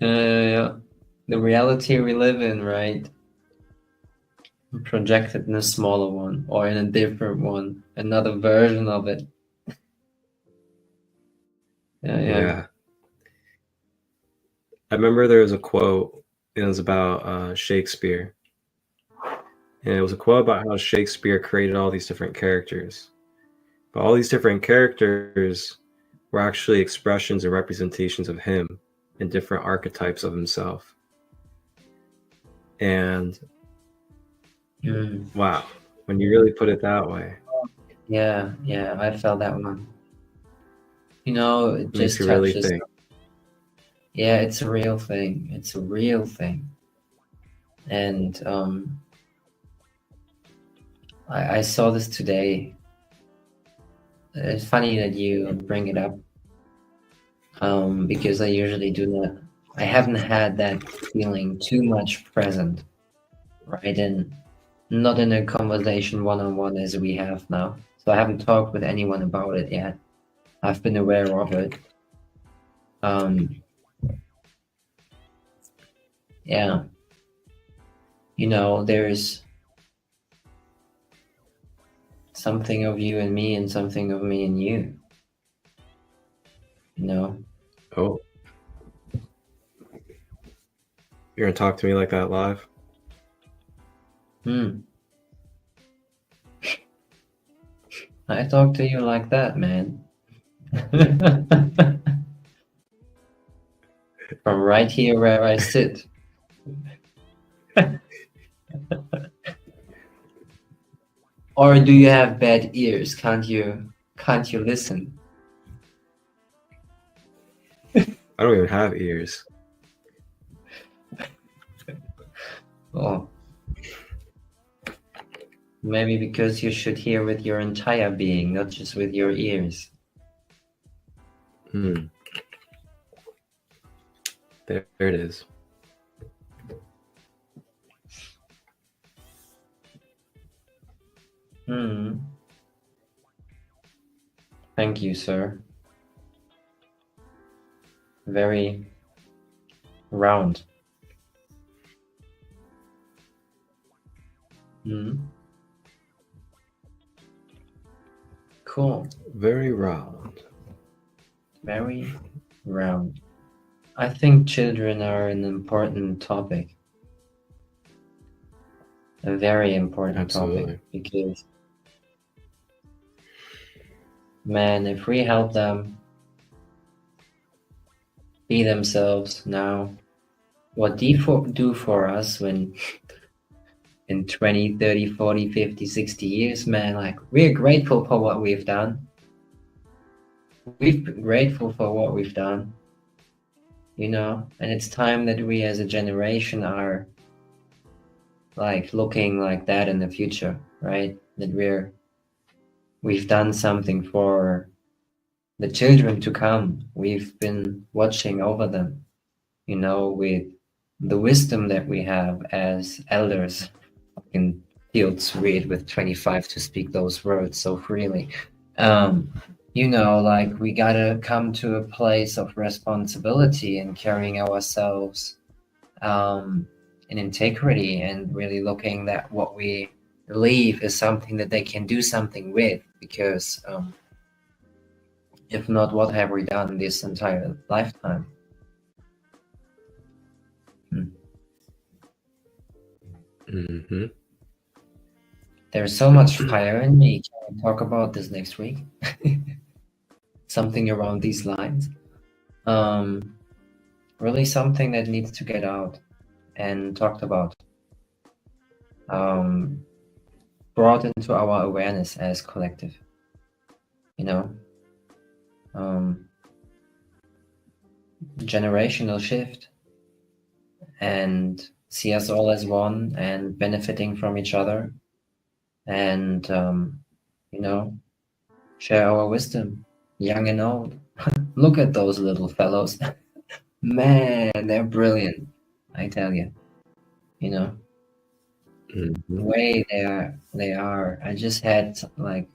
Yeah. The reality we live in, right? Projected in a smaller one or in a different one, another version of it. Yeah. I remember there was a quote, and it was about Shakespeare. And it was a quote about how Shakespeare created all these different characters. But all these different characters were actually expressions and representations of him and different archetypes of himself. And wow, when you really put it that way. Yeah, I felt that one. You know, it just makes you really touches. think. Yeah, it's a real thing. It's a real thing. And I saw this today. It's funny that you bring it up, because I usually do not. I haven't had that feeling too much present, right? And not in a conversation one-on-one as we have now. So I haven't talked with anyone about it yet. I've been aware of it. Yeah. You know, there's something of you and me and something of me and you. You know? Oh. You're gonna talk to me like that live? I talk to you like that, man. From right here where I sit. Or do you have bad ears? Can't you listen? I don't even have ears. Oh. Maybe because you should hear with your entire being, not just with your ears. There it is. Thank you, sir. Very round. Cool. Very round. Very round. I think children are an important topic. A very important Absolutely. topic, because, man, if we help them be themselves now, what they do for us when in 20, 30, 40, 50, 60 years, man, like, we're grateful for what we've done. We've been grateful for what we've done, you know, and it's time that we as a generation are like looking like that in the future, right? That we've done something for the children to come. We've been watching over them, you know, with the wisdom that we have as elders. I can feel it's weird with 25 to speak those words so freely. You know, like, we gotta come to a place of responsibility and carrying ourselves in integrity, and really looking that what we leave is something that they can do something with, because if not, what have we done this entire lifetime? Mm-hmm. There's so much fire in me. Can we talk about this next week? Something around these lines. Really something that needs to get out and talked about. Brought into our awareness as collective, you know. Generational shift, and see us all as one and benefiting from each other, and you know, share our wisdom, young and old. Look at those little fellows. Man, they're brilliant, I tell you. You know, the way they are. I just had like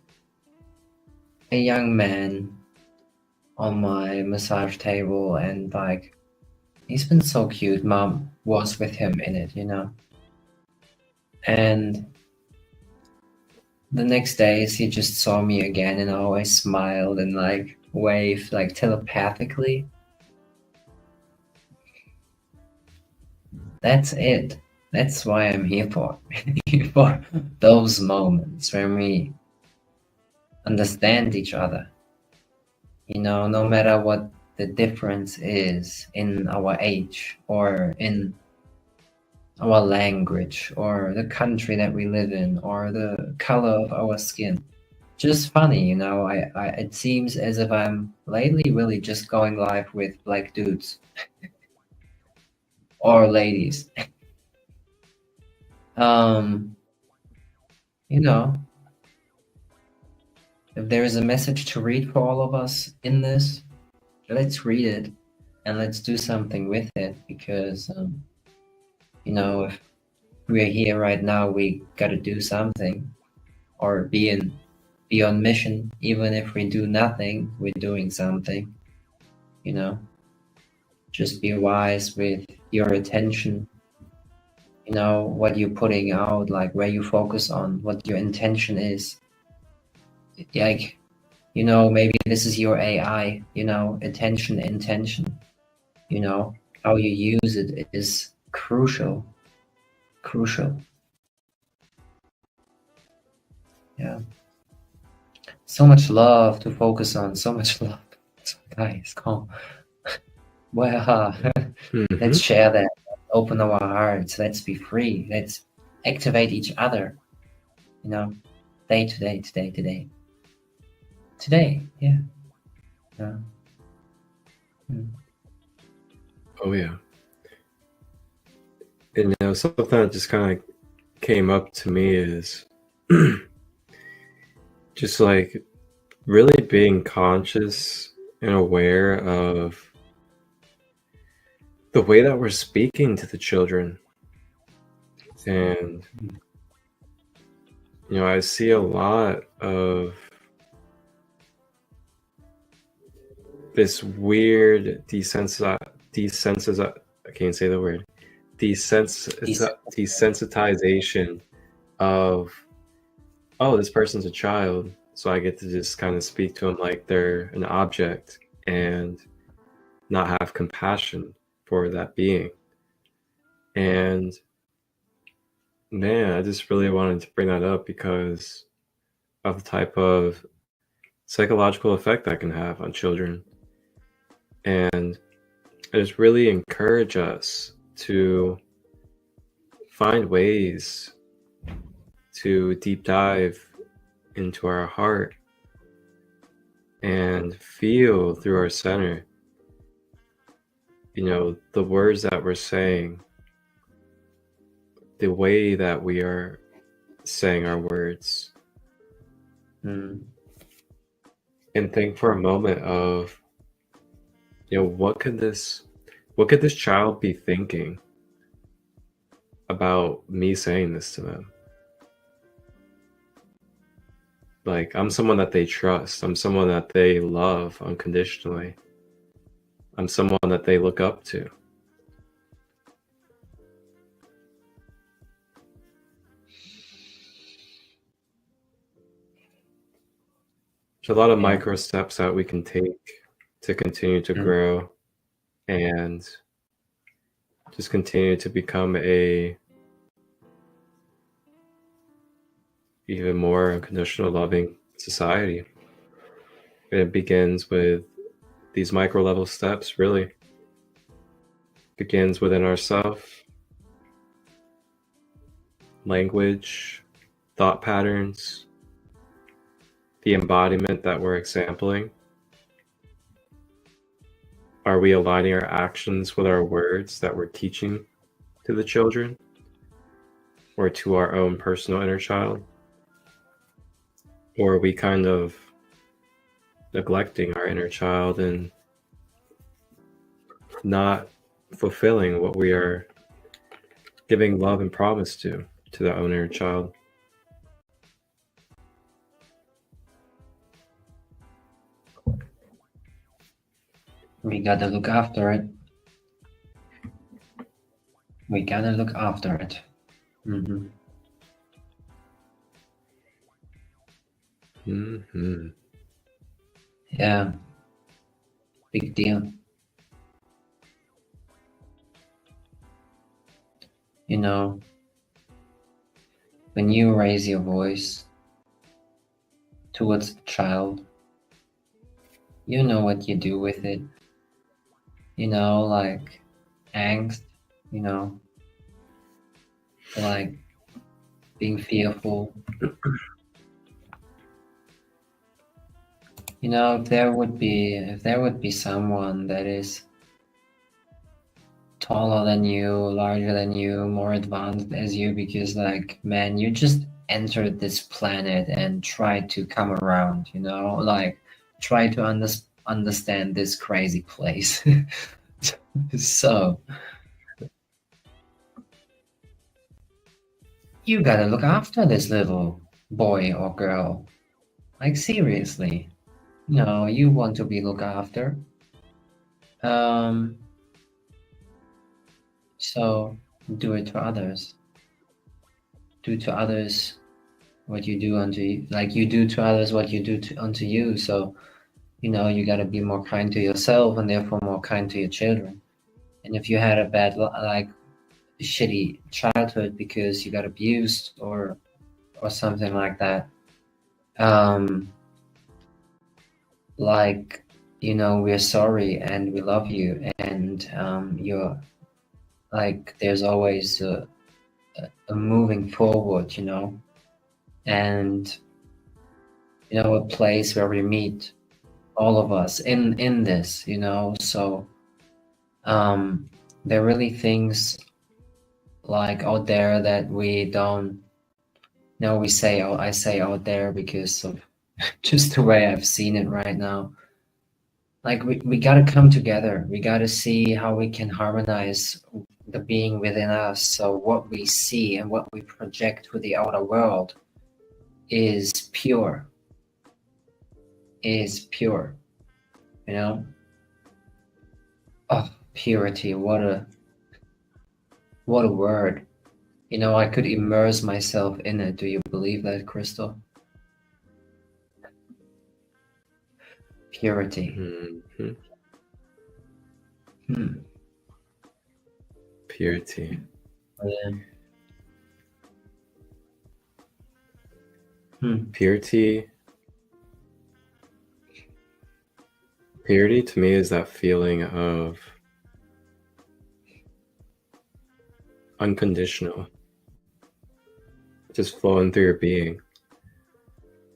a young man on my massage table, and like, he's been so cute. Mom was with him in it, you know. And the next days he just saw me again and always smiled and like waved like telepathically. That's it. That's why I'm here for. For those moments when we understand each other. You know, no matter what the difference is in our age or in our language or the country that we live in or the color of our skin. Just funny, you know, it seems as if I'm lately really just going live with black dudes or ladies. You know, if there is a message to read for all of us in this, let's read it and let's do something with it, because you know, if we're here right now, we gotta do something or be on mission. Even if we do nothing, we're doing something, you know. Just be wise with your attention, you know, what you're putting out, like where you focus on, what your intention is. Like, you know, maybe this is your AI, you know, attention, intention, you know, how you use it is crucial. Yeah. So much love to focus on, so much love. So guys, come. Well, let's share that. Open our hearts. Let's be free. Let's activate each other. You know, today. Yeah. Oh yeah. And you know, something that just kind of came up to me is just like really being conscious and aware of the way that we're speaking to the children. And you know, I see a lot of this weird I can't say the word. Desensitization of, oh, this person's a child. So I get to just kind of speak to them like they're an object and not have compassion for that being. And man, I just really wanted to bring that up because of the type of psychological effect that can have on children. And I just really encourage us to find ways to deep dive into our heart and feel through our center, the words that we're saying, the way that we are saying our words. And think for a moment of, what could this child be thinking about me saying this to them? Like, I'm someone that they trust. I'm someone that they love unconditionally. I'm someone that they look up to. There's a lot of micro steps that we can take to continue to grow and just continue to become a even more unconditional, loving society. And it begins with these micro level steps, really. Begins within ourselves, language, thought patterns, the embodiment that we're exempling. Are we aligning our actions with our words that we're teaching to the children or to our own personal inner child? Or are we kind of neglecting our inner child and not fulfilling what we are giving love and promise to the own inner child? We gotta look after it. We gotta look after it. Yeah, big deal. When you raise your voice towards the child, you know what you do with it. Like angst, like being fearful. If there would be someone that is taller than you, larger than you, more advanced as you, because man, you just entered this planet and tried to come around, like try to understand this crazy place. So you gotta look after this little boy or girl. Like seriously. You want to be looked after. So do it to others. Do to others what you do unto you, like you do to others what you do unto you. So, you gotta be more kind to yourself and therefore more kind to your children. And if you had a bad, shitty childhood because you got abused or something like that, we're sorry and we love you, and you're there's always a moving forward, and a place where we meet, all of us in this, so there are really things out there that we don't know. I say out there because of just the way I've seen it right now. We gotta come together. We gotta see how we can harmonize the being within us, so what we see and what we project to the outer world is pure. Oh, purity, what a word. I could immerse myself in it. Do you believe that, Christo? Purity. Mhm. Hmm. Purity. Yeah. Hmm. Purity to me is that feeling of unconditional, just flowing through your being.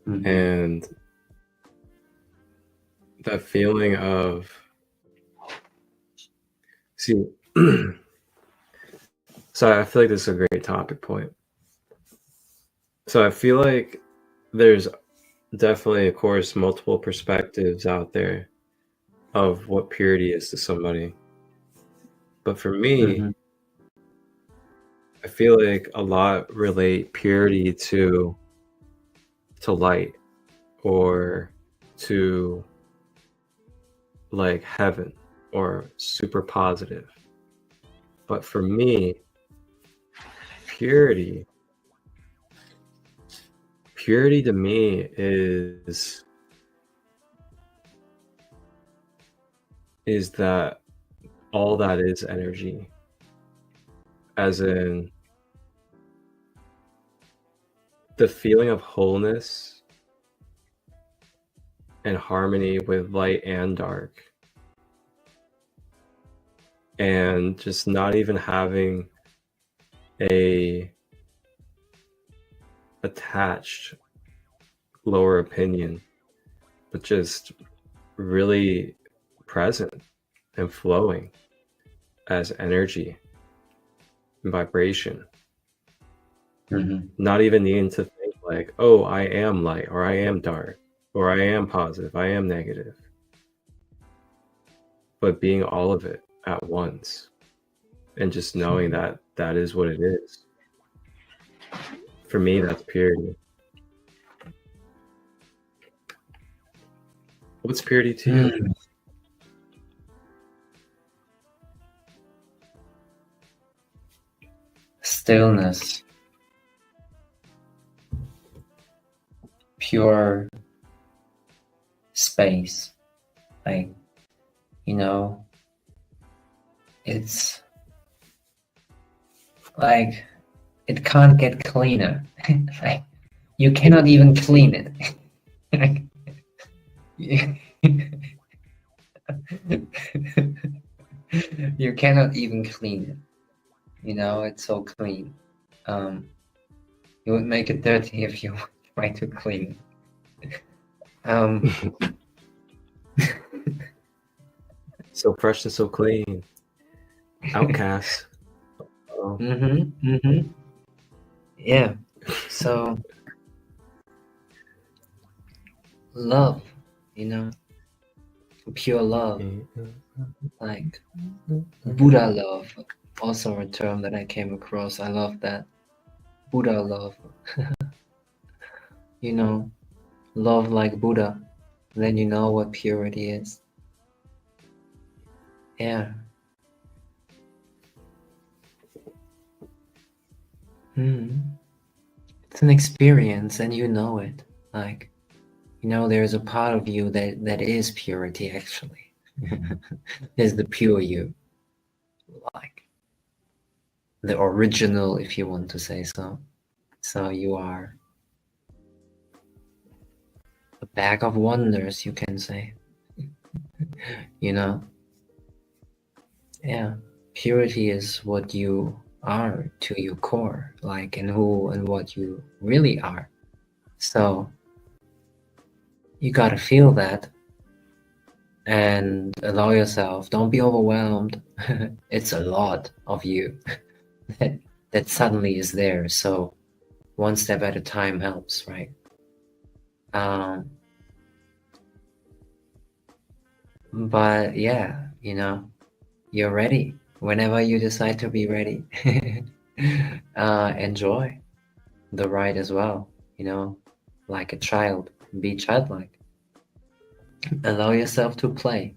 Mhm. And that feeling of, see, so I feel like this is a great topic point. So I feel like there's definitely, of course, multiple perspectives out there of what purity is to somebody. But for me, Mhm. I feel like a lot relate purity to light, or to like heaven, or super positive. But for me, purity to me is that all that is energy, as in the feeling of wholeness and harmony with light and dark, and just not even having a attached lower opinion, but just really present and flowing as energy and vibration. Mhm. Not even needing to think like, oh, I am light, or I am dark, or I am positive, I am negative, but being all of it at once, and just knowing that that is what it is. For me, that's purity. What's purity to you? Hmm. Stillness. Pure space. Like, it's like it can't get cleaner. Like, you cannot even clean it. Like, you cannot even clean it. It's so clean. You would make it dirty if you try to clean it. So fresh and so clean. Outcast. Oh. Yeah. So love, pure love, like Buddha love, also a term that I came across. I love that. Buddha love. Love like Buddha. Then you know what purity is. Yeah. It's an experience, and you know it. Like, there's a part of you that is purity, actually. There's the pure you. Like, the original, if you want to say so. So you are a bag of wonders, you can say. Yeah. Purity is what you are to your core, like, and who and what you really are. So you gotta feel that and allow yourself. Don't be overwhelmed. It's a lot of you that suddenly is there. So one step at a time helps, right? But yeah, you're ready whenever you decide to be ready. Enjoy the ride as well, like a child. Be childlike. Allow yourself to play.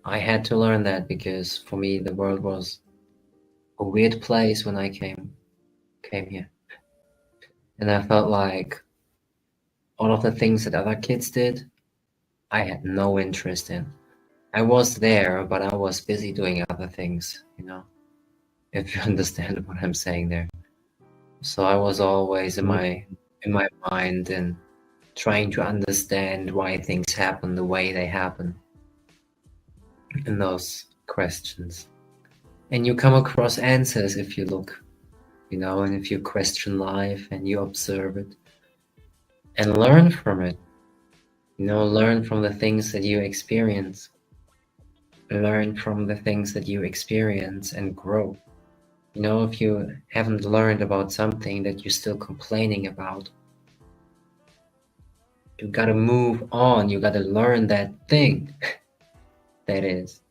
I had to learn that, because for me the world was a weird place when I came here, and I felt like all of the things that other kids did, I had no interest in. I was there, but I was busy doing other things, you know, if you understand what I'm saying there. So I was always in my mind and trying to understand why things happen the way they happen in those questions. And you come across answers if you look, you know, and if you question life and you observe it and learn from it, you know, learn from the things that you experience, learn from the things that you experience and grow. You know, if you haven't learned about something that you're still complaining about, you gotta move on, you gotta learn that thing that is,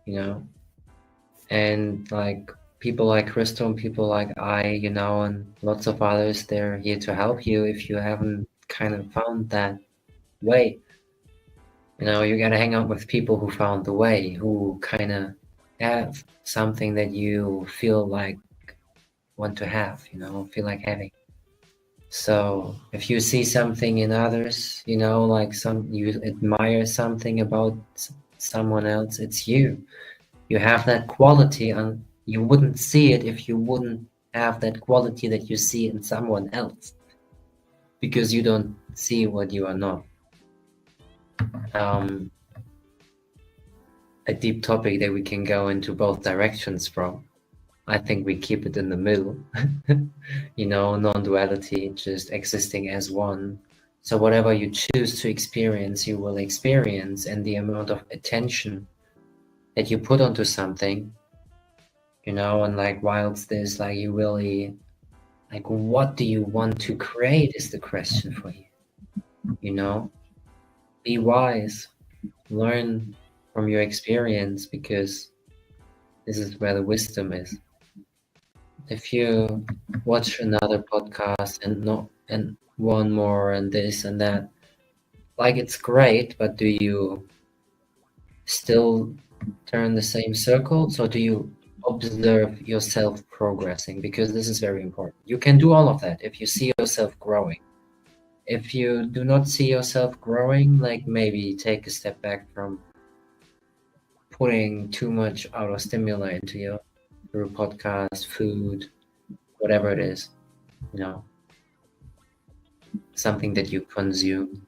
you know. And like people like Christo and people like you know, and lots of others, they're here to help you if you haven't kind of found that way. You know, you gotta hang out with people who found the way, who kind of have something that you feel like want to have, you know, feel like having. So if you see something in others, you know, like you admire something about someone else, it's you. You have that quality, and you wouldn't see it if you wouldn't have that quality that you see in someone else, because you don't see what you are not. A deep topic that we can go into both directions from. I think we keep it in the middle, you know, non-duality, just existing as one. So whatever you choose to experience, you will experience, and the amount of attention that you put onto something, you know, and like whilst there's like you really, like what do you want to create is the question for you, you know? Be wise, learn from your experience, because this is where the wisdom is. If you watch another podcast and one more and this and that, like it's great, but do you still turn the same circles, or do you observe yourself progressing? Because this is very important. You can do all of that if you see yourself growing. If you do not see yourself growing, like maybe take a step back from putting too much outer stimuli into you through podcast, food, whatever it is, you know, something that you consume.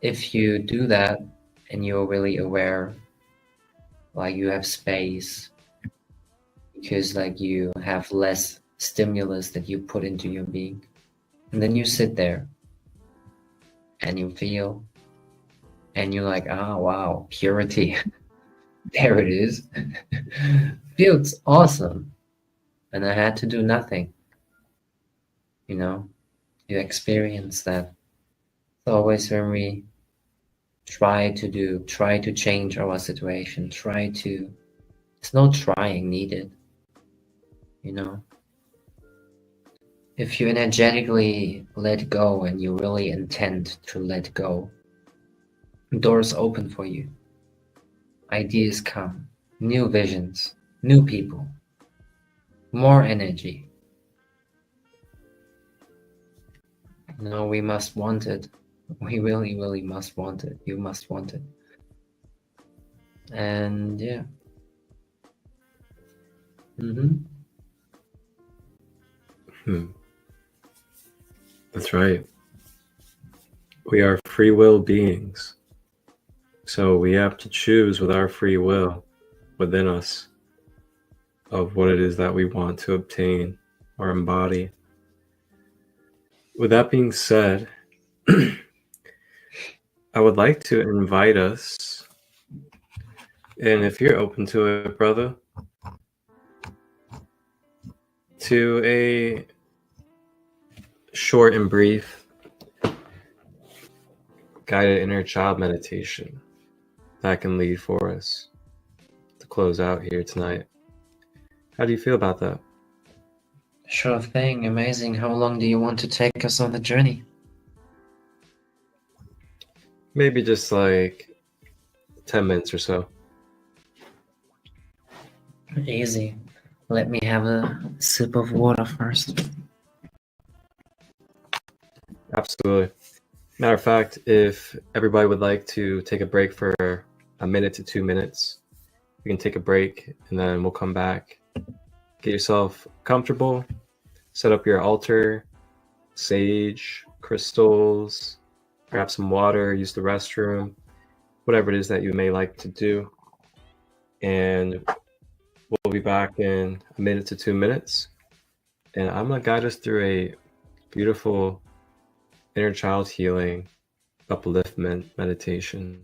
If you do that and you're really aware, like you have space, because like you have less stimulus that you put into your being, and then you sit there and you feel, and you're like, oh wow, purity. There it is. Feels awesome. And I had to do nothing, you know. You experience that. It's always when we try to change our situation, it's no trying needed, you know. If you energetically let go and you really intend to let go, doors open for you. Ideas come, new visions, new people, more energy. No, we must want it. We really, really must want it. You must want it. And yeah. That's right. We are free will beings. So we have to choose with our free will within us of what it is that we want to obtain or embody. With that being said, I would like to invite us, and if you're open to it, brother, to a short and brief guided inner child meditation that can lead for us to close out here tonight. How do you feel about that? Sure thing, amazing. How long do you want to take us on the journey? Maybe just like 10 minutes or so. Easy. Let me have a sip of water first. Absolutely. Matter of fact, if everybody would like to take a break for a minute to 2 minutes, we can take a break and then we'll come back. Get yourself comfortable, set up your altar, sage, crystals, grab some water, use the restroom, whatever it is that you may like to do. And we'll be back in a minute to 2 minutes. And I'm going to guide us through a beautiful inner child healing upliftment meditation.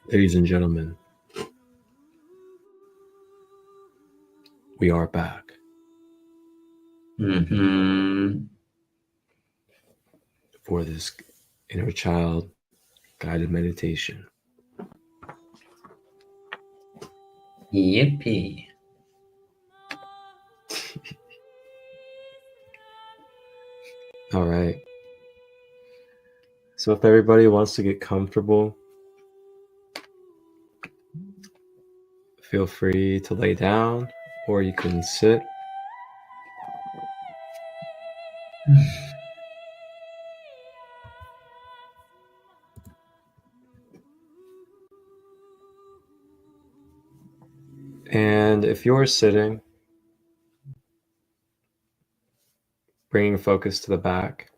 Ladies and gentlemen, we are back for this inner child guided meditation. Yippee. All right. So if everybody wants to get comfortable, feel free to lay down or you can sit. And if you're sitting, bringing focus to the back,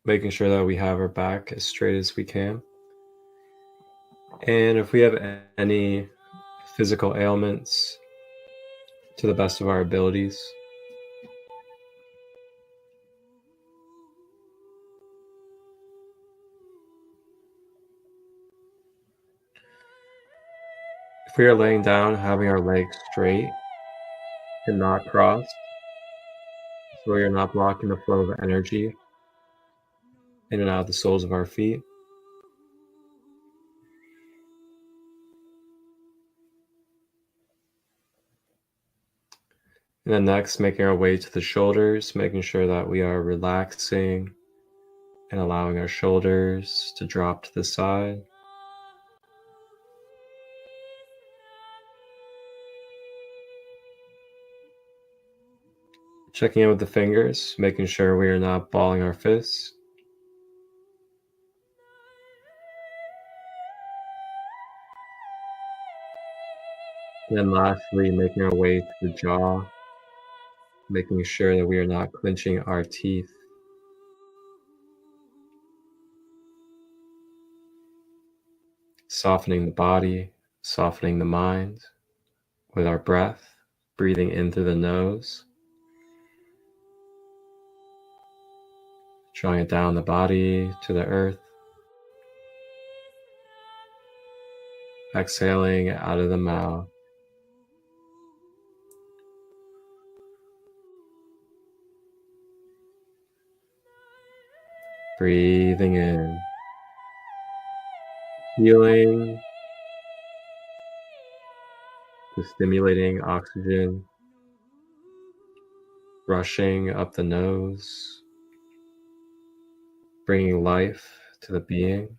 making sure that we have our back as straight as we can. And if we have any physical ailments, to the best of our abilities. If we are laying down, having our legs straight and not crossed, so we are not blocking the flow of energy in and out of the soles of our feet. And then next, making our way to the shoulders, making sure that we are relaxing and allowing our shoulders to drop to the side. Checking in with the fingers, making sure we are not balling our fists. Then lastly, making our way to the jaw, making sure that we are not clenching our teeth. Softening the body, softening the mind with our breath, breathing in through the nose, drawing it down the body to the earth, exhaling out of the mouth. Breathing in, healing, to stimulating oxygen, rushing up the nose, bringing life to the being,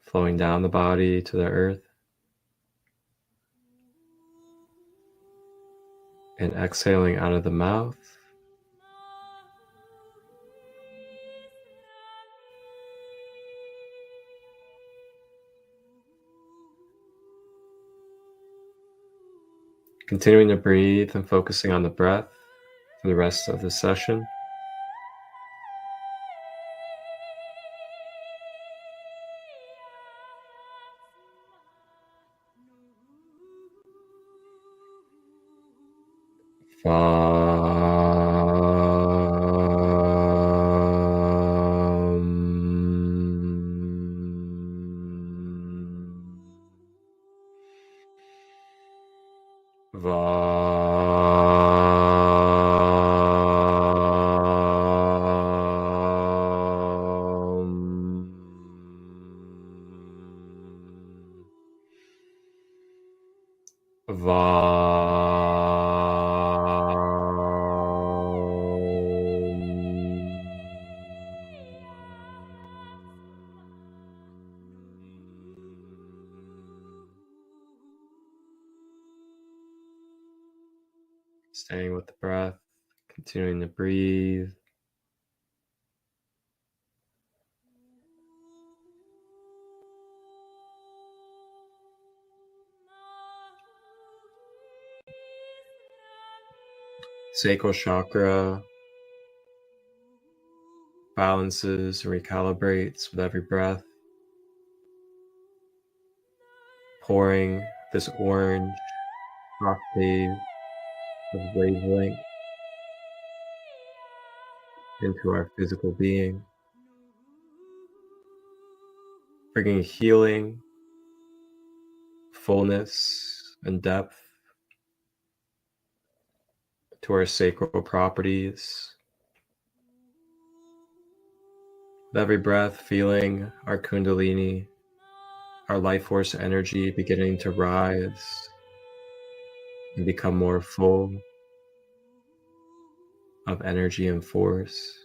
flowing down the body to the earth, and exhaling out of the mouth. Continuing to breathe and focusing on the breath for the rest of the session. Staying with the breath, continuing to breathe. Sacral chakra balances and recalibrates with every breath, pouring this orange octave of wavelength into our physical being, bringing healing, fullness, and depth to our sacral properties. With every breath, feeling our kundalini, our life force energy beginning to rise and become more full of energy and force.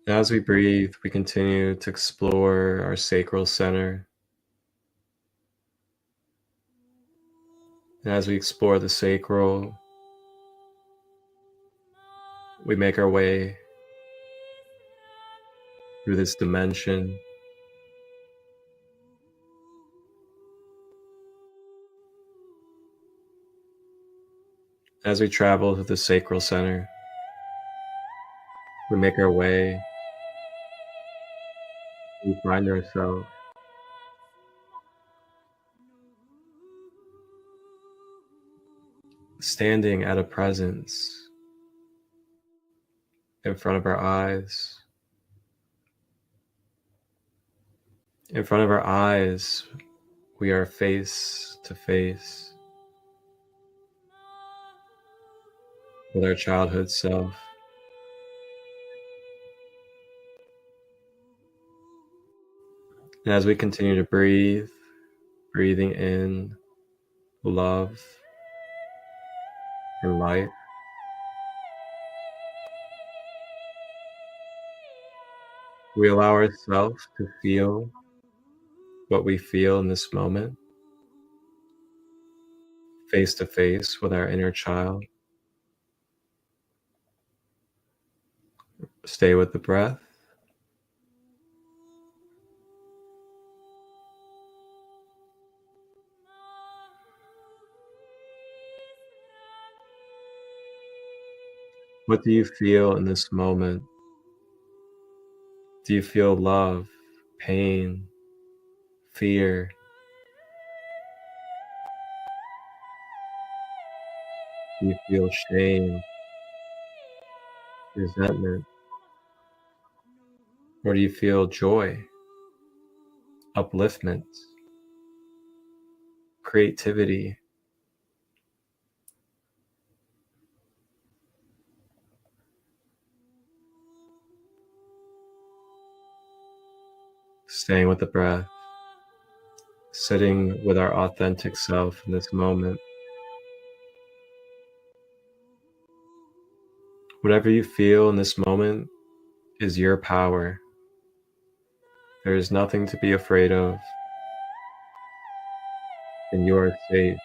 And as we breathe, we continue to explore our sacral center. And as we explore the sacral, we make our way through this dimension. As we travel to the sacral center, we make our way, we find ourselves standing at a presence in front of our eyes. In front of our eyes, we are face to face. with our childhood self. And as we continue to breathe, breathing in love and light, we allow ourselves to feel what we feel in this moment, face to face with our inner child. Stay with the breath. What do you feel in this moment? Do you feel love, pain, fear? Do you feel shame, resentment? Or do you feel joy, upliftment, creativity? Staying with the breath, sitting with our authentic self in this moment. Whatever you feel in this moment is your power. There is nothing to be afraid of, and you are safe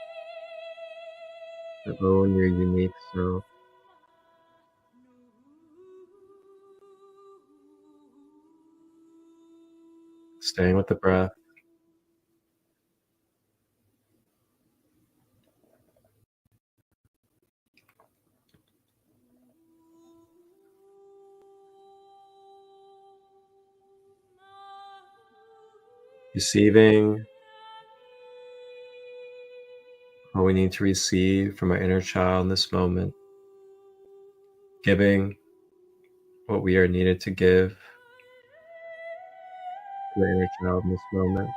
to own your unique self. Staying with the breath. Receiving what we need to receive from our inner child in this moment. Giving what we are needed to give to the inner child in this moment.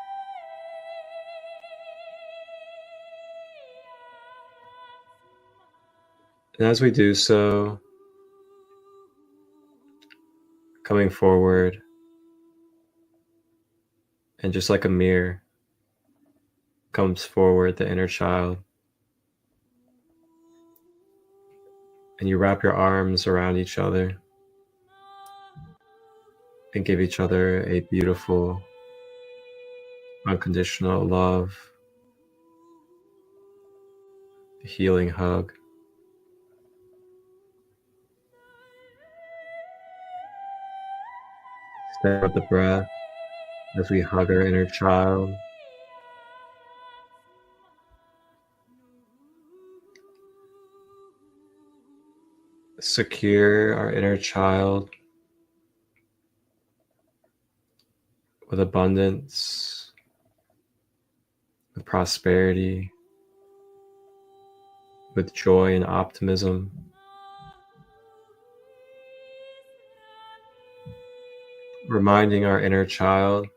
And as we do so, coming forward, and just like a mirror, comes forward the inner child. And you wrap your arms around each other and give each other a beautiful, unconditional love, a healing hug. Stay with the breath as we hug our inner child. Secure our inner child with abundance, with prosperity, with joy and optimism. Reminding our inner child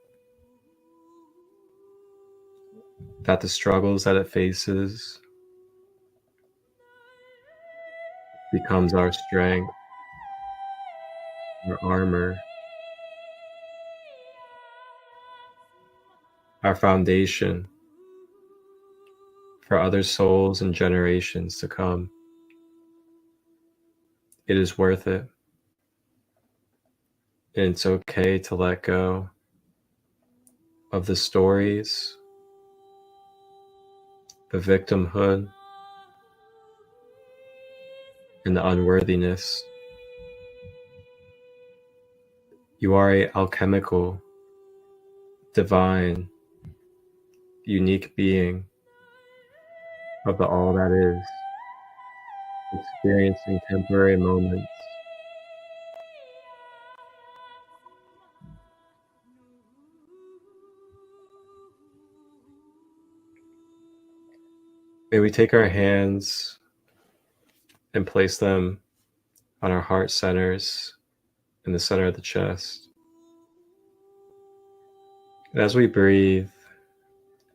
that the struggles that it faces becomes our strength, our armor, our foundation for other souls and generations to come. It is worth it. And it's okay to let go of the stories, the victimhood, and the unworthiness. You are an alchemical, divine, unique being of the all that is, experiencing temporary moments. May we take our hands and place them on our heart centers in the center of the chest. And as we breathe,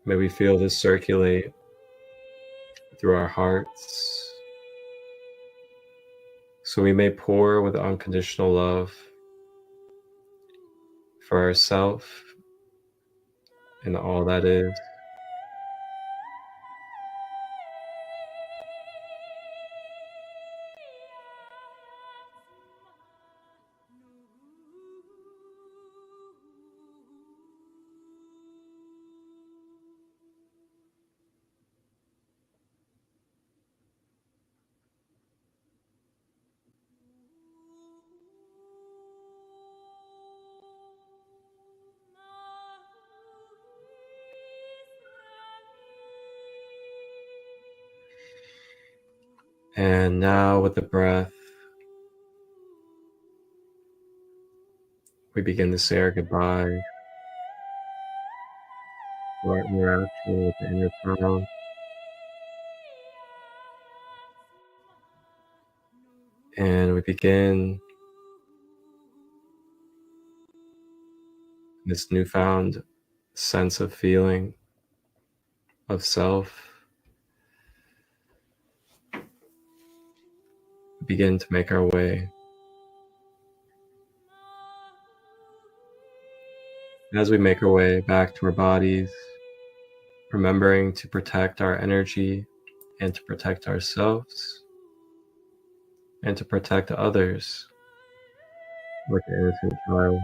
may we feel this circulate through our hearts, So we may pour with unconditional love for ourselves and all that is. And now with the breath, we begin to say our goodbye to our interaction with the inner child. And we begin this newfound sense of feeling of self. We begin to make our way. As we make our way back to our bodies, remembering to protect our energy and to protect ourselves and to protect others like an innocent child.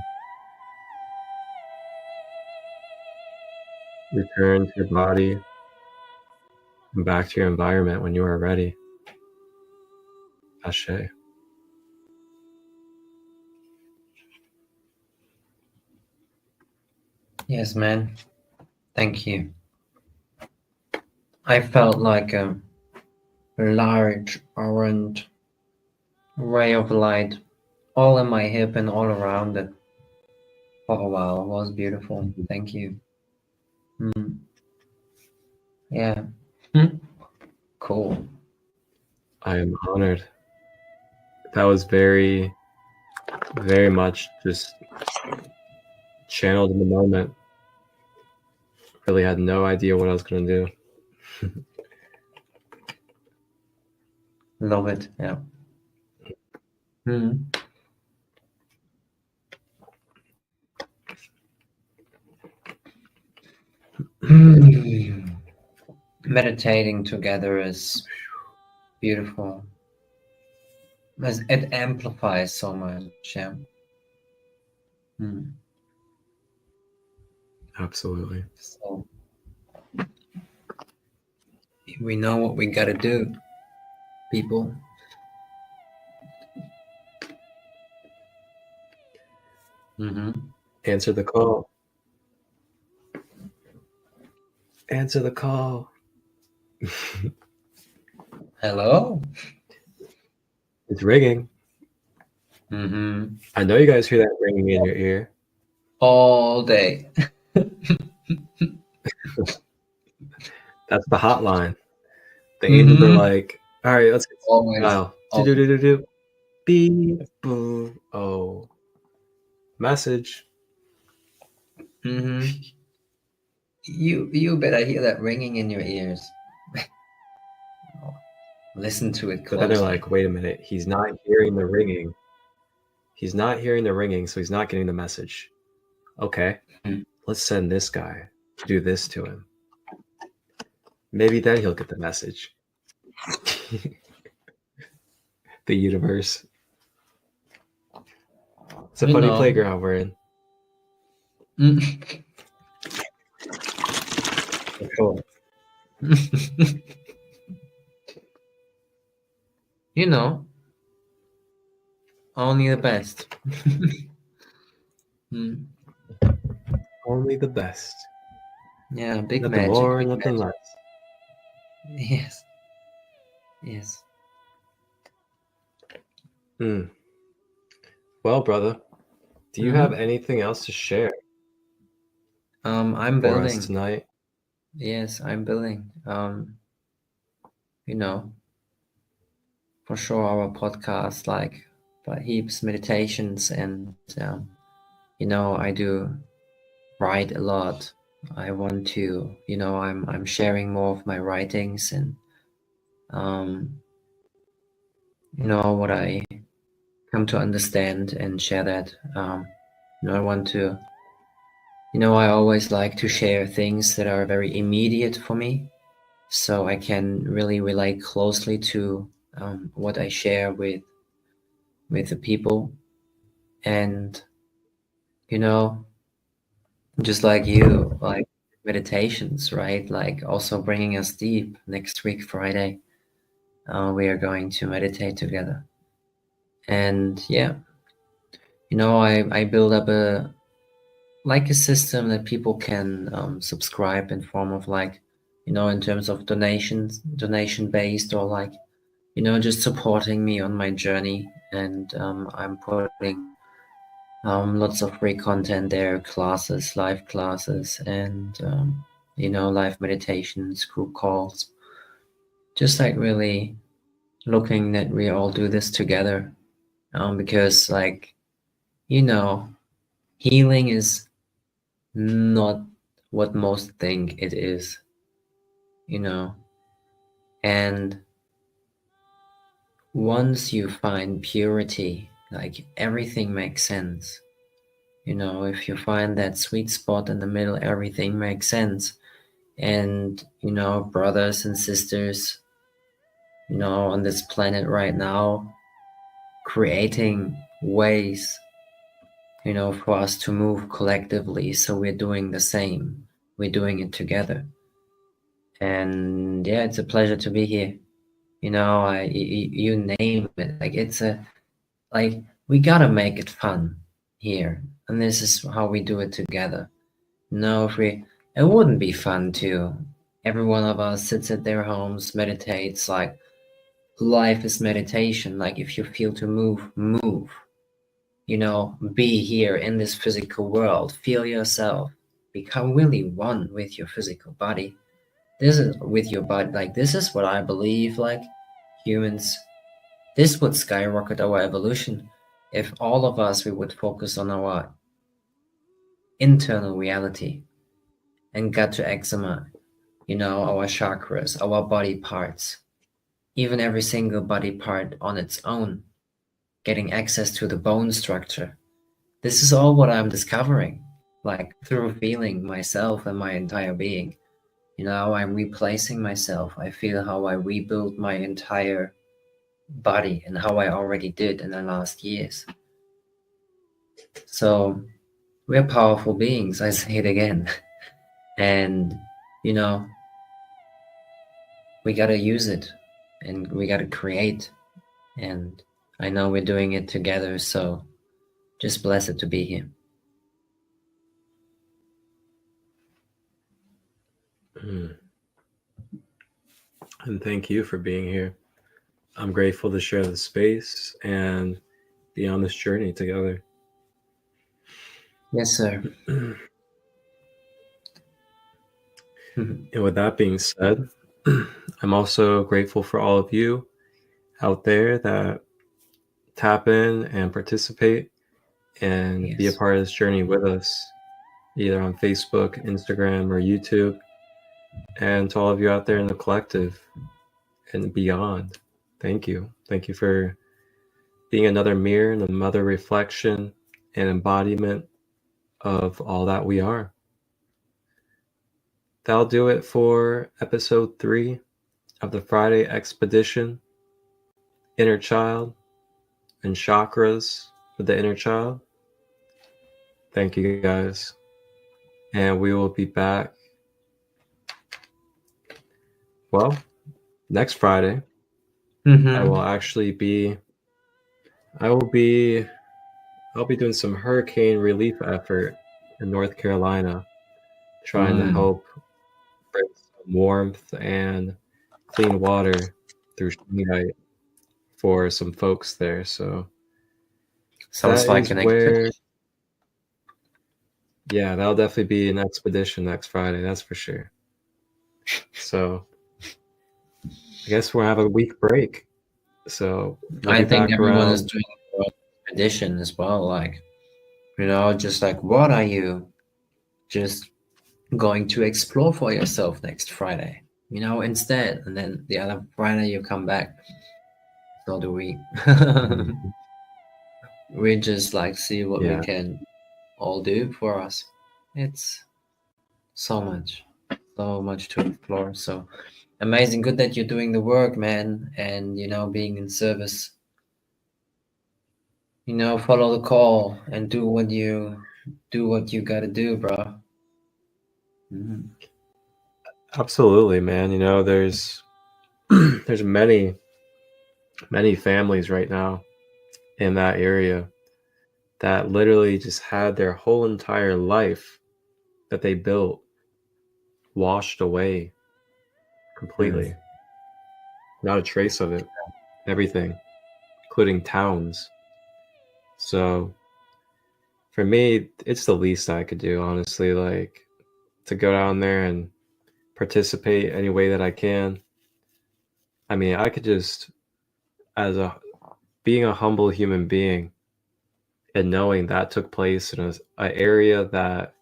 Return to your body and back to your environment when you are ready. Ashe. Yes, man. Thank you. I felt like a large orange ray of light all in my hip and all around it for a while. It was beautiful. Thank you. Yeah. Cool. I am honored. That was very, very much just channeled in the moment. Really had no idea what I was going to do. Love it. Yeah. Meditating together is beautiful. It amplifies so much. Yeah. Absolutely. So we know what we gotta do, people. Answer the call. Answer the call. Hello? It's ringing. I know you guys hear that ringing in your ear. All day. That's the hotline. The angels are like, all right, let's get Always. dial. Do-do-do-do-do. Beep, boo. Oh. Message. You better hear that ringing in your ears. Listen to it closely. But then they're like, wait a minute, he's not hearing the ringing. He's not hearing the ringing, so he's not getting the message. Okay, let's send this guy to do this to him. Maybe then he'll get the message. The universe. It's a funny playground we're in. Cool. You know, only the best. Only the best. Yeah, big nothing magic. more, big nothing magic. less. Yes. Well, brother, do you have anything else to share? I'm for building us tonight. Yes, I'm building. You know, for sure our podcast, like by heaps meditations, and you know, I do write a lot. I want to, you know, I'm sharing more of my writings, and you know what I come to understand and share that. I want to, I always like to share things that are very immediate for me, so I can really relate closely to what I share with the people. And just like you, like meditations, right? Like also bringing us deep. Next week, Friday, we are going to meditate together. And yeah, I build up a system that people can subscribe in form of in terms of donation based, or just supporting me on my journey. And I'm putting lots of free content there, classes, live classes, and live meditations, group calls. Just really looking that we all do this together, because healing is not what most think it is, and once you find purity, everything makes sense. If you find that sweet spot in the middle, everything makes sense. And brothers and sisters on this planet right now, creating ways for us to move collectively, so we're doing the same, we're doing it together. And yeah, it's a pleasure to be here. You name it, it's we gotta make it fun here, and this is how we do it together. It wouldn't be fun to every one of us sits at their homes, meditates. Life is meditation. If you feel to move, be here in this physical world, feel yourself, become really one with your physical body. This is with your body. This is what I believe, humans, this would skyrocket our evolution if all of us, we would focus on our internal reality and got to examine, our chakras, our body parts, even every single body part on its own, getting access to the bone structure. This is all what I'm discovering, through feeling myself and my entire being. I'm replacing myself. I feel how I rebuild my entire body, and how I already did in the last years. So we're powerful beings, I say it again. And we gotta use it, and we gotta create. And I know we're doing it together, so just blessed to be here. And thank you for being here. I'm grateful to share the space and be on this journey together. Yes, sir. And with that being said, I'm also grateful for all of you out there that tap in and participate and be a part of this journey with us, either on Facebook, Instagram, or YouTube. And to all of you out there in the collective and beyond, thank you. Thank you for being another mirror and another reflection and embodiment of all that we are. That'll do it for episode 3 of the Friday Expedition, Inner Child and Chakras with the Inner Child. Thank you guys. And we will be back, well, next Friday. I'll be doing some hurricane relief effort in North Carolina, trying to help bring some warmth and clean water through Shanghai for some folks there. So sounds like an expedition. Yeah, that'll definitely be an expedition next Friday, that's for sure. So I guess we'll have a week break. So I think everyone is doing an expedition as well. Just what are you just going to explore for yourself next Friday? Instead, and then the other Friday you come back. So do we. we just like see what we Yeah. can all do for us. It's so much to explore. So amazing, good that you're doing the work, man, and being in service. Follow the call and do what you gotta do, bro. Mhm. Absolutely, man. There's there's many families right now in that area that literally just had their whole entire life that they built washed away completely. Not a trace of it. Everything, including towns. So for me, it's the least I could do, honestly, like to go down there and participate any way that I can. I mean, I could just, as a being a humble human being and knowing that took place in a area that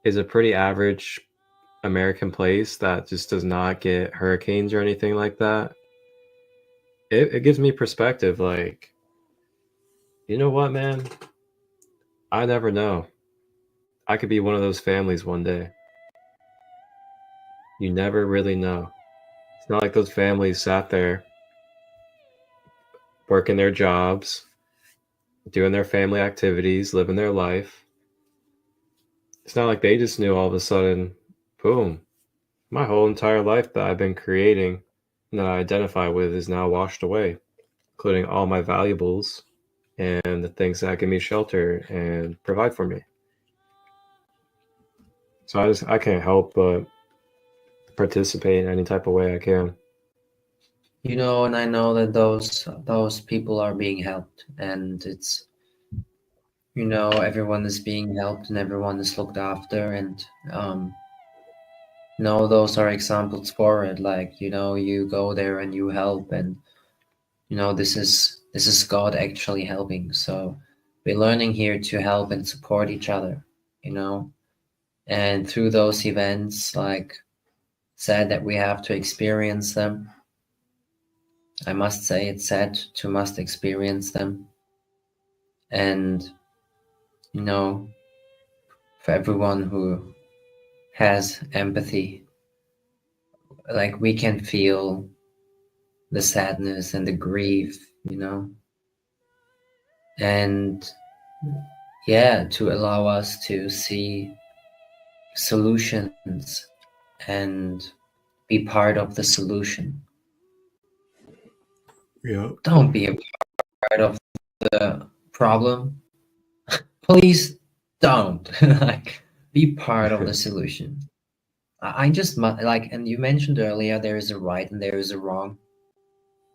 is a pretty average American place that just does not get hurricanes or anything like that, it gives me perspective. Like, you know what, man? I never know. I could be one of those families one day. You never really know. It's not like those families sat there working their jobs, doing their family activities, living their life. It's not like they just knew all of a sudden, boom, my whole entire life that I've been creating and that I identify with is now washed away, including all my valuables and the things that give me shelter and provide for me. So I can't help but participate in any type of way I can. And I know that those people are being helped, and it's everyone is being helped and everyone is looked after, and those are examples for it. Like you go there and you help, and this is God actually helping. So we're learning here to help and support each other, and through those events, like sad that we have to experience them. I must say it's sad to must experience them. And for everyone who has empathy, like we can feel the sadness and the grief, and to allow us to see solutions and be part of the solution. Yeah. Don't be a part of the problem. Please don't. Like, be part of the solution. I just like, and you mentioned earlier, there is a right and there is a wrong.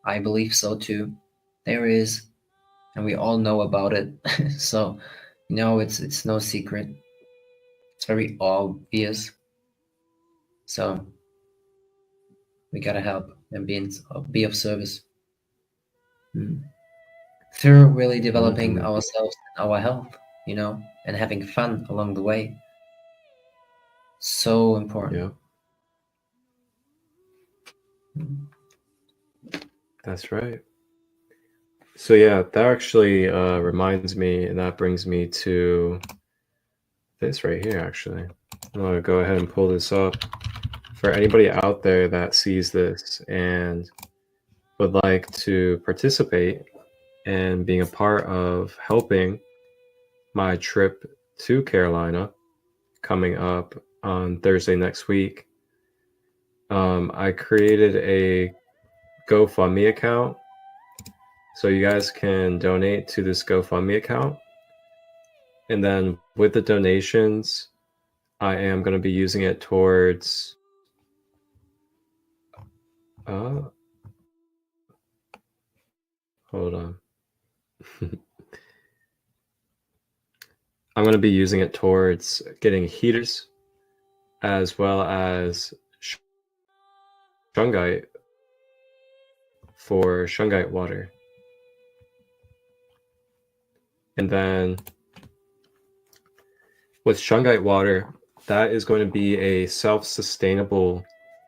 I believe so too. There is, and we all know about it. So, it's no secret. It's very obvious. So we gotta help and be of service. Through really developing ourselves and our health, and having fun along the way. So important. Yeah. That's right. So yeah, that actually reminds me, and that brings me to this right here, actually. I'm going to go ahead and pull this up. For anybody out there that sees this and would like to participate in being a part of helping my trip to Carolina coming up on Thursday next week, I created a GoFundMe account. So you guys can donate to this GoFundMe account. And then with the donations, I am going to be using it towards hold on. I'm going to be using it towards getting heaters as well as shungite for shungite water. And then with shungite water, that is going to be a self-sustainable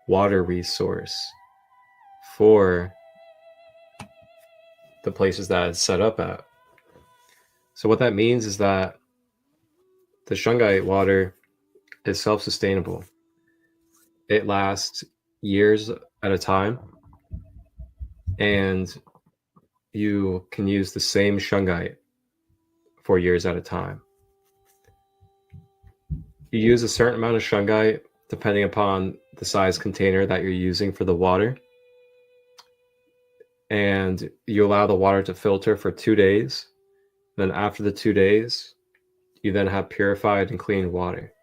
water resource for the places that it's set up at. So what that means is that the shungite water is self-sustainable. It lasts years at a time, and you can use the same shungite for years at a time. You use a certain amount of shungite depending upon the size container that you're using for the water. And you allow the water to filter for 2 days. Then after the 2 days, you then have purified and clean water.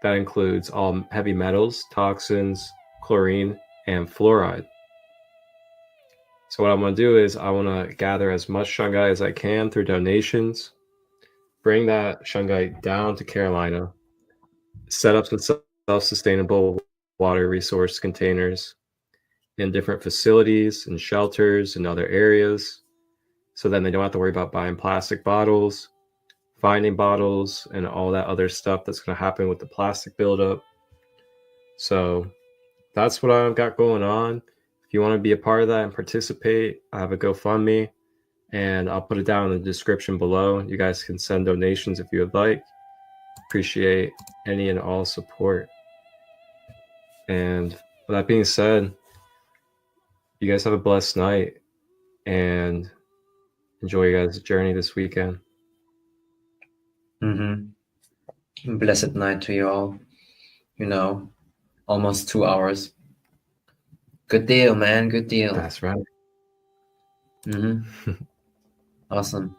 That includes all heavy metals, toxins, chlorine, and fluoride. So what I want to do is I want to gather as much shungite as I can through donations, bring that shungite down to Carolina, set up some self-sustainable water resource containers in different facilities and shelters and other areas, so then they don't have to worry about buying plastic bottles, finding bottles, and all that other stuff that's going to happen with the plastic buildup. So that's what I've got going on. If you want to be a part of that and participate, I have a GoFundMe, and I'll put it down in the description below. You guys can send donations if you would like. Appreciate any and all support. And with that being said, you guys have a blessed night and enjoy your guys' journey this weekend. Blessed night to you all. You know, almost 2 hours. Good deal, man. Good deal. That's right. Awesome.